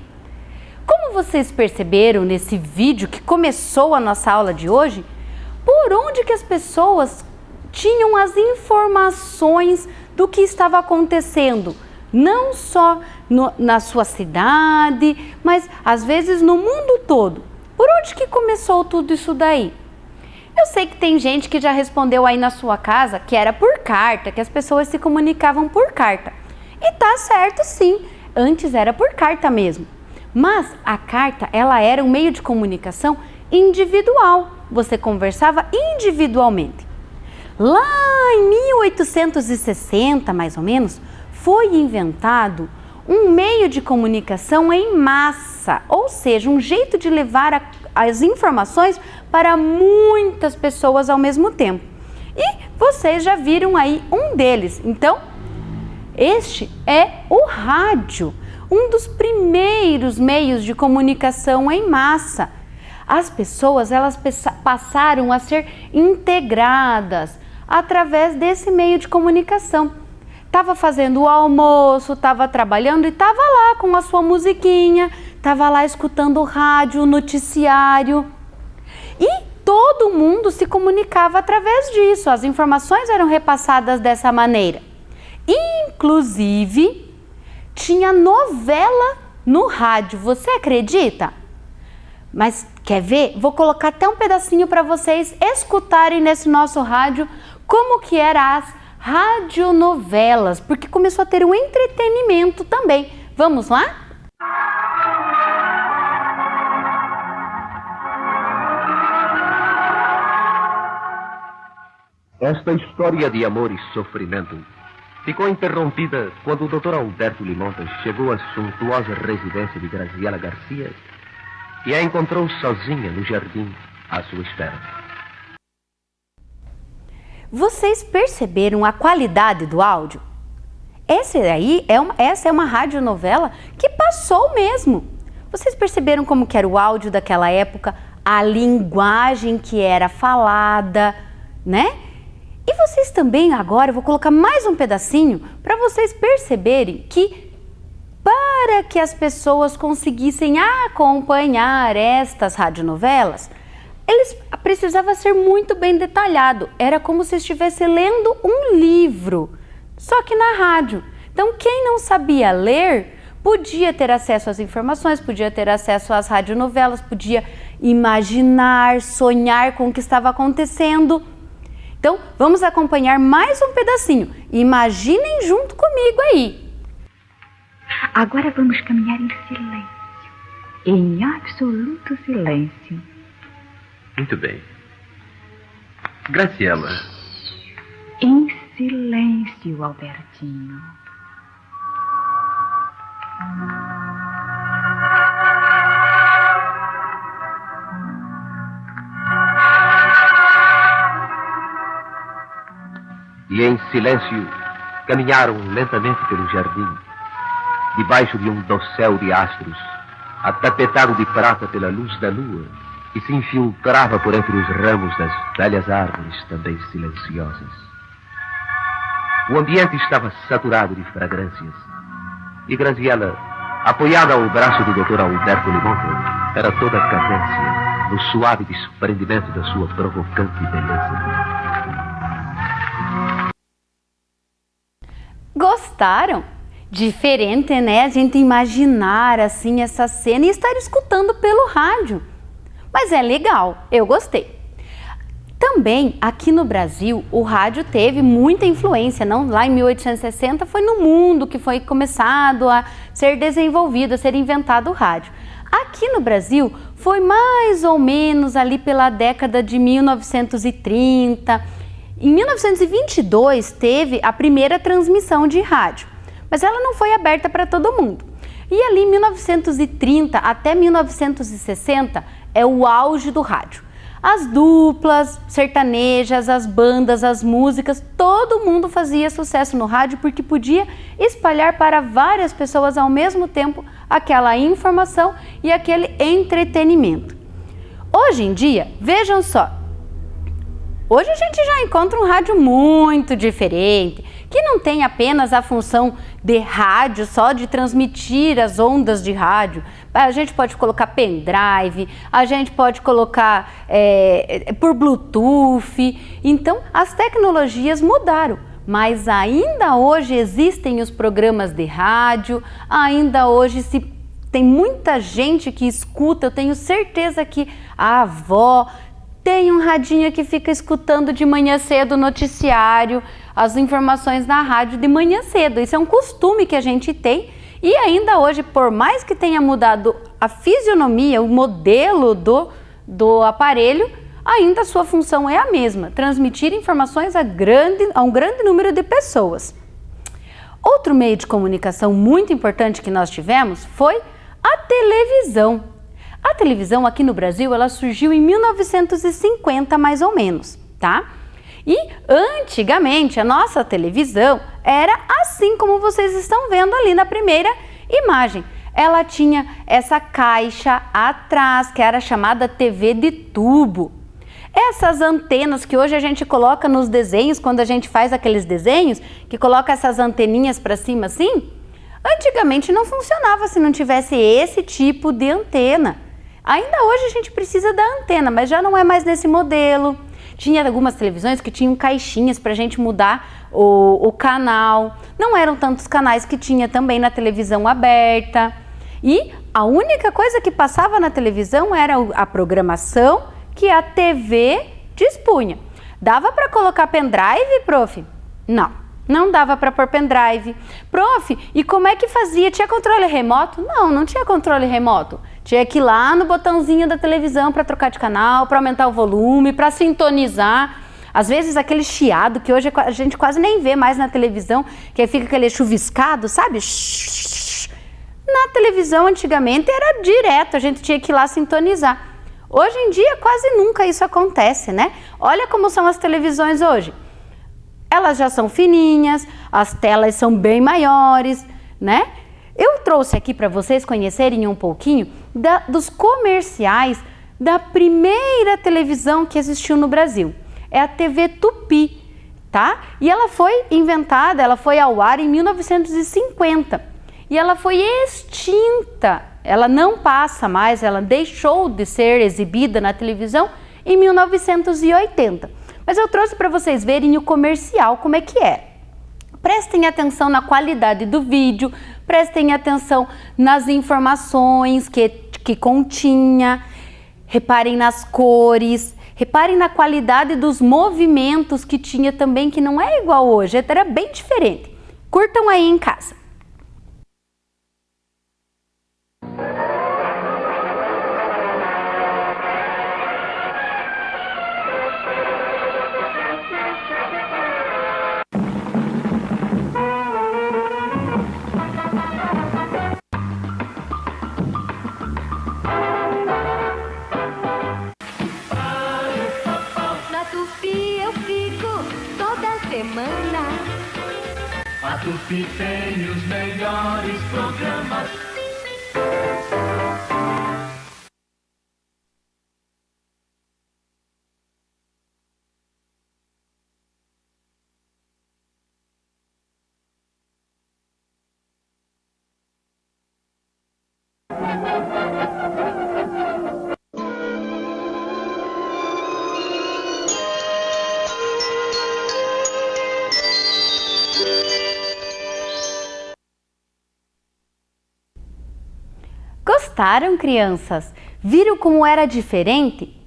Como vocês perceberam nesse vídeo que começou a nossa aula de hoje, por onde que as pessoas tinham as informações do que estava acontecendo, não só na sua cidade, mas às vezes no mundo todo. Por onde que começou tudo isso daí? Eu sei que tem gente que já respondeu aí na sua casa que era por carta, que as pessoas se comunicavam por carta. E tá certo sim, antes era por carta mesmo. Mas a carta, ela era um meio de comunicação individual. Você conversava individualmente. Lá em 1860, mais ou menos, foi inventado um meio de comunicação em massa, ou seja, um jeito de levar as informações para muitas pessoas ao mesmo tempo. E vocês já viram aí um deles. Então, este é o rádio, um dos primeiros meios de comunicação em massa. As pessoas, elas passaram a ser integradas através desse meio de comunicação. Estava fazendo o almoço, estava trabalhando e estava lá com a sua musiquinha, estava lá escutando o rádio, o noticiário. E todo mundo se comunicava através disso, as informações eram repassadas dessa maneira. Inclusive, tinha novela no rádio, você acredita? Mas quer ver? Vou colocar até um pedacinho para vocês escutarem nesse nosso rádio como que eram as radionovelas, porque começou a ter um entretenimento também. Vamos lá? Esta história de amor e sofrimento ficou interrompida quando o Dr. Alberto Limontas chegou à suntuosa residência de Graziela Garcia e a encontrou sozinha no jardim à sua espera. Vocês perceberam a qualidade do áudio? Essa é uma radionovela que passou mesmo. Vocês perceberam como que era o áudio daquela época, a linguagem que era falada, né? E vocês também agora, eu vou colocar mais um pedacinho para vocês perceberem que para que as pessoas conseguissem acompanhar estas radionovelas, eles precisavam ser muito bem detalhado. Era como se estivesse lendo um livro, só que na rádio. Então, quem não sabia ler, podia ter acesso às informações, podia ter acesso às radionovelas, podia imaginar, sonhar com o que estava acontecendo. Então, vamos acompanhar mais um pedacinho. Imaginem junto comigo aí. Agora vamos caminhar em silêncio, em absoluto silêncio. Muito bem. Graciela. Em silêncio, Albertinho. E em silêncio caminharam lentamente pelo jardim, debaixo de um dossel de astros, atapetado de prata pela luz da lua, que se infiltrava por entre os ramos das velhas árvores também silenciosas. O ambiente estava saturado de fragrâncias, e Graziela, apoiada ao braço do Dr. Alberto Limontas, era toda cadência no suave desprendimento da sua provocante beleza. Gostaram? Diferente, né? A gente imaginar assim essa cena e estar escutando pelo rádio. Mas é legal, eu gostei. Também aqui no Brasil o rádio teve muita influência, não? Lá em 1860 foi no mundo que foi começado a ser desenvolvido, a ser inventado o rádio. Aqui no Brasil foi mais ou menos ali pela década de 1930. Em 1922 teve a primeira transmissão de rádio, mas ela não foi aberta para todo mundo. E ali em 1930 até 1960 é o auge do rádio. As duplas sertanejas, as bandas, as músicas, todo mundo fazia sucesso no rádio porque podia espalhar para várias pessoas ao mesmo tempo aquela informação e aquele entretenimento. Hoje em dia, vejam só, Hoje a gente já encontra um rádio muito diferente, que não tem apenas a função de rádio, só de transmitir as ondas de rádio. A gente pode colocar pendrive, a gente pode colocar por Bluetooth. Então, as tecnologias mudaram, mas ainda hoje existem os programas de rádio, ainda hoje tem muita gente que escuta. Eu tenho certeza que a avó tem um radinho que fica escutando de manhã cedo o noticiário, as informações na rádio de manhã cedo. Isso é um costume que a gente tem e ainda hoje, por mais que tenha mudado a fisionomia, o modelo do aparelho, ainda a sua função é a mesma, transmitir informações a um grande número de pessoas. Outro meio de comunicação muito importante que nós tivemos foi a televisão. A televisão aqui no Brasil, ela surgiu em 1950 mais ou menos, tá? E antigamente a nossa televisão era assim como vocês estão vendo ali na primeira imagem. Ela tinha essa caixa atrás, que era chamada TV de tubo. Essas antenas que hoje a gente coloca nos desenhos, quando a gente faz aqueles desenhos, que coloca essas anteninhas para cima assim, antigamente não funcionava se não tivesse esse tipo de antena. Ainda hoje a gente precisa da antena, mas já não é mais nesse modelo. Tinha algumas televisões que tinham caixinhas para a gente mudar o canal. Não eram tantos canais que tinha também na televisão aberta. E a única coisa que passava na televisão era a programação que a TV dispunha. Dava para colocar pendrive, prof? Não dava para pôr pendrive. Prof, e como é que fazia? Tinha controle remoto? Não tinha controle remoto. Tinha que ir lá no botãozinho da televisão para trocar de canal, para aumentar o volume, para sintonizar. Às vezes aquele chiado que hoje a gente quase nem vê mais na televisão, que fica aquele chuviscado, sabe? Na televisão antigamente era direto, a gente tinha que ir lá sintonizar. Hoje em dia quase nunca isso acontece, né? Olha como são as televisões hoje. Elas já são fininhas, as telas são bem maiores, né? Eu trouxe aqui para vocês conhecerem um pouquinho dos comerciais da primeira televisão que existiu no Brasil. É a TV Tupi, tá? E ela foi inventada, ela foi ao ar em 1950 e ela foi extinta. Ela não passa mais, ela deixou de ser exibida na televisão em 1980. Mas eu trouxe para vocês verem o comercial, como é que é. Prestem atenção na qualidade do vídeo, prestem atenção nas informações que continha, reparem nas cores, reparem na qualidade dos movimentos que tinha também, que não é igual hoje, era bem diferente. Curtam aí em casa. A Tupi tem os melhores programas. Gostaram, crianças? Viram como era diferente?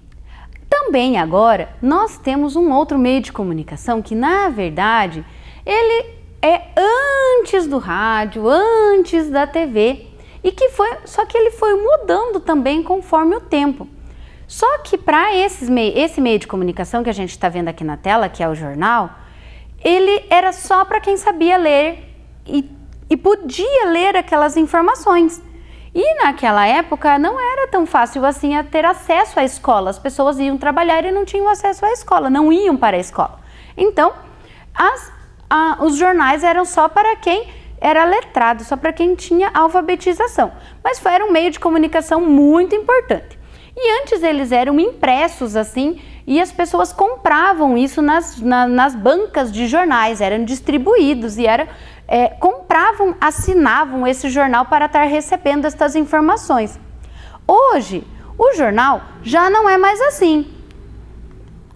Também agora nós temos um outro meio de comunicação que, na verdade, ele é antes do rádio, antes da TV, só que ele foi mudando também conforme o tempo. Só que para esse meio de comunicação que a gente está vendo aqui na tela, que é o jornal, ele era só para quem sabia ler e podia ler aquelas informações. E naquela época não era tão fácil assim a ter acesso à escola. As pessoas iam trabalhar e não tinham acesso à escola, não iam para a escola. Então, os jornais eram só para quem era letrado, só para quem tinha alfabetização. Mas era um meio de comunicação muito importante. E antes eles eram impressos assim, e as pessoas compravam isso nas bancas de jornais, eram distribuídos e compravam, assinavam esse jornal para estar recebendo estas informações. Hoje, o jornal já não é mais assim.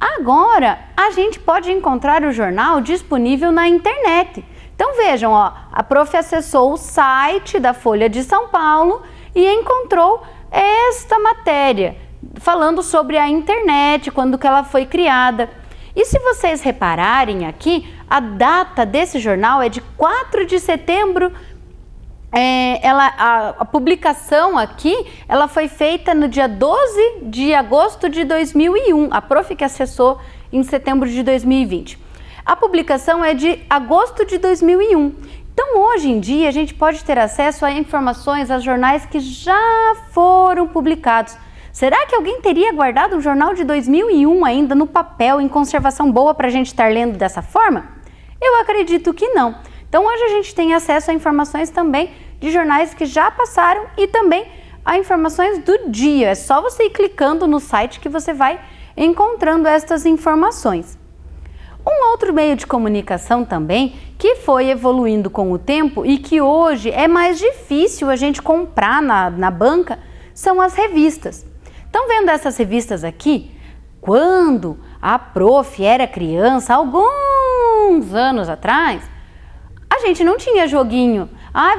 Agora, a gente pode encontrar o jornal disponível na internet. Então vejam, ó, a prof acessou o site da Folha de São Paulo e encontrou esta matéria, falando sobre a internet, quando que ela foi criada. E se vocês repararem aqui, a data desse jornal é de 4 de setembro. A publicação aqui, ela foi feita no dia 12 de agosto de 2001. A prof que acessou em setembro de 2020. A publicação é de agosto de 2001. Então, hoje em dia, a gente pode ter acesso a informações, a jornais que já foram publicados. Será que alguém teria guardado um jornal de 2001 ainda no papel, em conservação boa, para a gente estar lendo dessa forma? Eu acredito que não. Então, hoje a gente tem acesso a informações também de jornais que já passaram e também a informações do dia. É só você ir clicando no site que você vai encontrando estas informações. Um outro meio de comunicação também que foi evoluindo com o tempo e que hoje é mais difícil a gente comprar na banca são as revistas. Estão vendo essas revistas aqui? Quando a prof era criança, alguns anos atrás, a gente não tinha joguinho.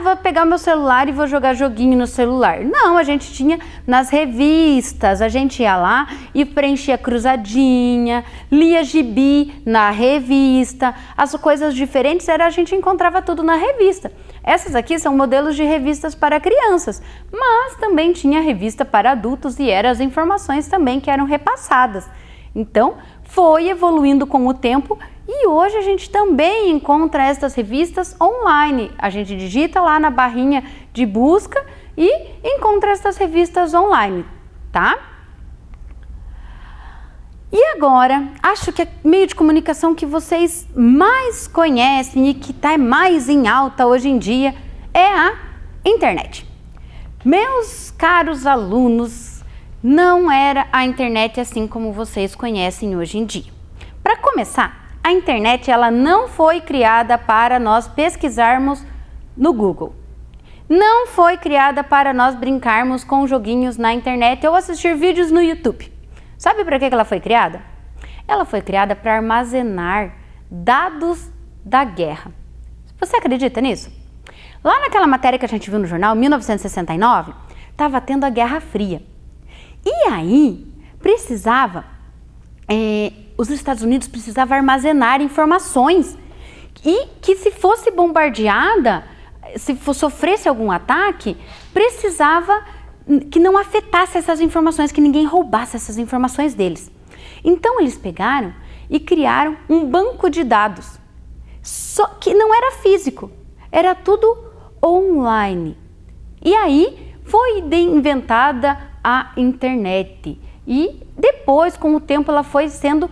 Vou pegar meu celular e vou jogar joguinho no celular. Não, a gente tinha nas revistas, a gente ia lá e preenchia cruzadinha, lia gibi na revista, as coisas diferentes a gente encontrava tudo na revista. Essas aqui são modelos de revistas para crianças, mas também tinha revista para adultos e eram as informações também que eram repassadas. Então, foi evoluindo com o tempo e hoje a gente também encontra estas revistas online. A gente digita lá na barrinha de busca e encontra estas revistas online, tá? E agora, acho que é meio de comunicação que vocês mais conhecem e que está mais em alta hoje em dia é a internet. Meus caros alunos, não era a internet assim como vocês conhecem hoje em dia. Para começar, a internet ela não foi criada para nós pesquisarmos no Google. Não foi criada para nós brincarmos com joguinhos na internet ou assistir vídeos no YouTube. Sabe para que ela foi criada? Ela foi criada para armazenar dados da guerra. Você acredita nisso? Lá naquela matéria que a gente viu no jornal, 1969, estava tendo a Guerra Fria. E aí, os Estados Unidos precisavam armazenar informações e que se fosse bombardeada, se sofresse algum ataque, precisava que não afetasse essas informações, que ninguém roubasse essas informações deles. Então eles pegaram e criaram um banco de dados, só que não era físico, era tudo online. E aí foi inventada a internet e depois, com o tempo, ela foi sendo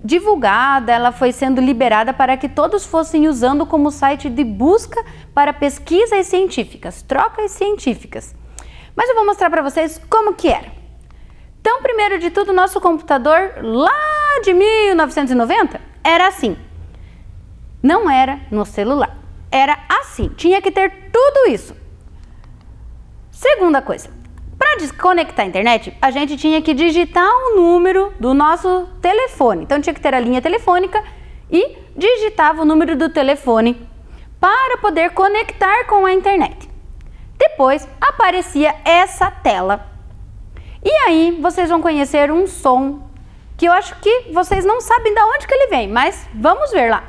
divulgada, ela foi sendo liberada para que todos fossem usando como site de busca para pesquisas científicas, trocas científicas. Mas eu vou mostrar para vocês como que era. Então, primeiro de tudo, nosso computador lá de 1990 era assim. Não era no celular, era assim, tinha que ter tudo isso. Segunda coisa, para desconectar a internet, a gente tinha que digitar o número do nosso telefone. Então tinha que ter a linha telefônica e digitava o número do telefone para poder conectar com a internet. Depois aparecia essa tela. E aí vocês vão conhecer um som que eu acho que vocês não sabem de onde que ele vem, mas vamos ver lá.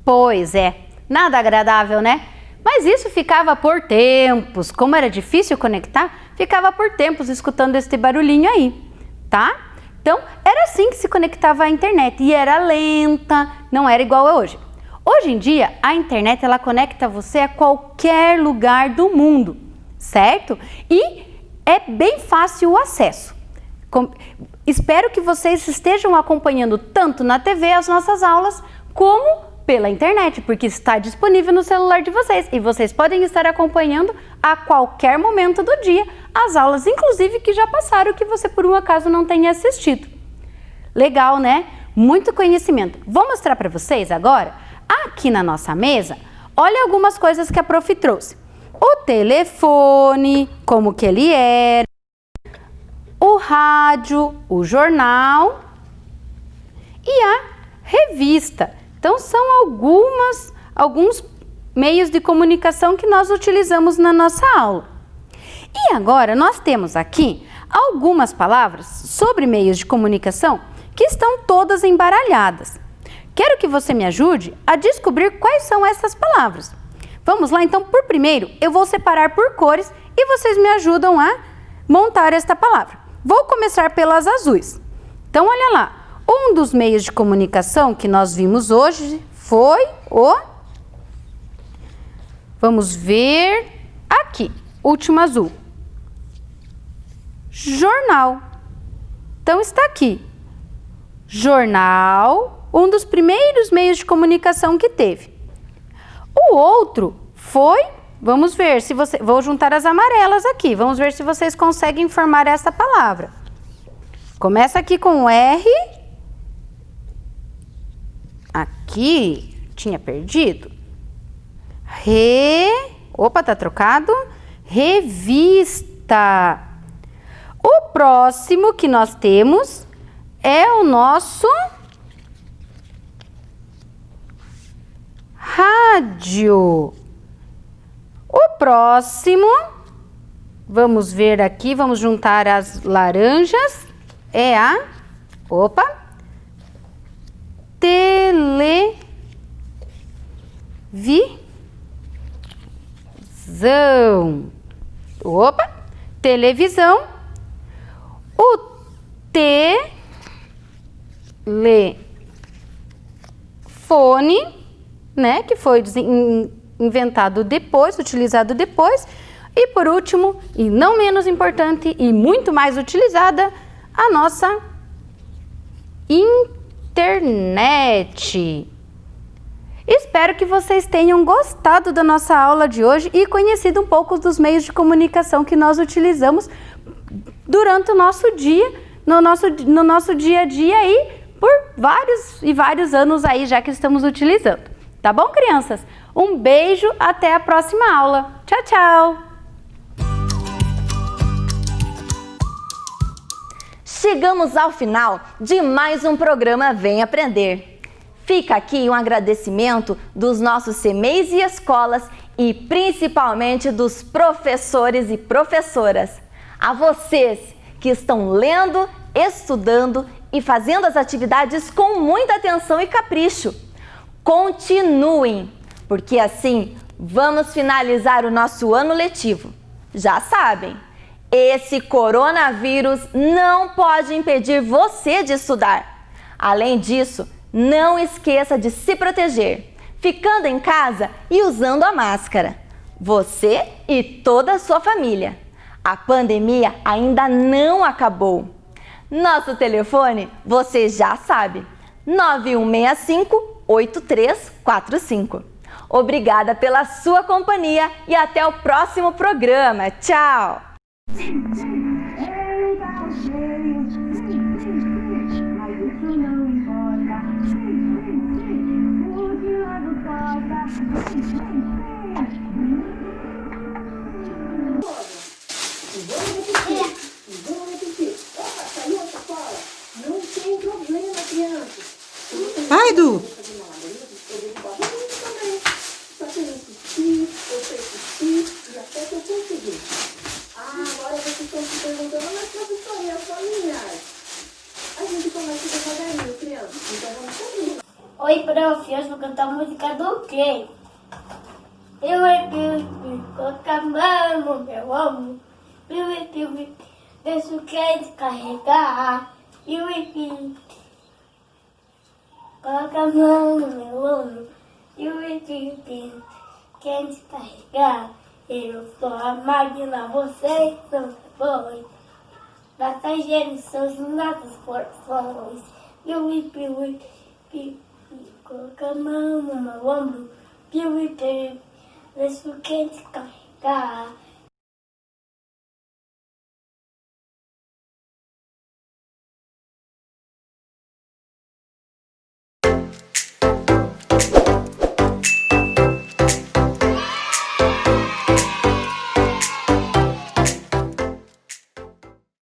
Pois é, nada agradável, né? Mas isso ficava por tempos, como era difícil conectar, ficava por tempos escutando este barulhinho aí, tá? Então, era assim que se conectava à internet e era lenta, não era igual a hoje. Hoje em dia, a internet ela conecta você a qualquer lugar do mundo, certo? E é bem fácil o acesso. Espero que vocês estejam acompanhando tanto na TV as nossas aulas, como pela internet, porque está disponível no celular de vocês e vocês podem estar acompanhando a qualquer momento do dia as aulas, inclusive que já passaram, que você por um acaso não tenha assistido. Legal, né? Muito conhecimento. Vou mostrar para vocês agora, aqui na nossa mesa, olha algumas coisas que a prof trouxe. O telefone, como que ele era, o rádio, o jornal e a revista. Então, são alguns meios de comunicação que nós utilizamos na nossa aula. E agora, nós temos aqui algumas palavras sobre meios de comunicação que estão todas embaralhadas. Quero que você me ajude a descobrir quais são essas palavras. Vamos lá, então, por primeiro, eu vou separar por cores e vocês me ajudam a montar esta palavra. Vou começar pelas azuis. Então, olha lá. Um dos meios de comunicação que nós vimos hoje foi o... Vamos ver aqui, último azul. Jornal. Então, está aqui. Jornal, um dos primeiros meios de comunicação que teve. O outro foi... Vamos ver se você... Vou juntar as amarelas aqui. Vamos ver se vocês conseguem formar essa palavra. Começa aqui com o R... Aqui, tinha perdido. Opa, tá trocado. Revista. O próximo que nós temos é o nosso rádio. O próximo, vamos ver aqui, vamos juntar as laranjas, é a... Opa! Televisão. Opa! Televisão. O telefone, né? Que foi inventado depois, utilizado depois. E por último, e não menos importante e muito mais utilizada, a nossa internet. Espero que vocês tenham gostado da nossa aula de hoje e conhecido um pouco dos meios de comunicação que nós utilizamos durante o nosso dia, no nosso dia a dia aí, por vários anos aí já que estamos utilizando. Tá bom, crianças? Um beijo, até a próxima aula. Tchau, tchau! Chegamos ao final de mais um programa Vem Aprender. Fica aqui um agradecimento dos nossos CMEIs e escolas e principalmente dos professores e professoras. A vocês que estão lendo, estudando e fazendo as atividades com muita atenção e capricho. Continuem, porque assim vamos finalizar o nosso ano letivo. Já sabem, esse coronavírus não pode impedir você de estudar. Além disso, não esqueça de se proteger, ficando em casa e usando a máscara. Você e toda a sua família. A pandemia ainda não acabou. Nosso telefone, você já sabe, 9165-8345. Obrigada pela sua companhia e até o próximo programa. Tchau! Vai, Edu! Agora vocês estão se perguntando, mas professora, e as famílias? A gente começa devagarinho, criança. Então vamos comigo. Oi, prof, hoje vou cantar a música do quê? Cocamamo, meu amo. Deixa o quer descarregar. Cocamamo, meu amo. Quer descarregar. Eu sou a Magna, vocês são boi. Passageiros são os nossos porções. Piuí, piuí, piuí, coloca a mão no meu ombro. Piuí, piuí, deixa o quente carregar.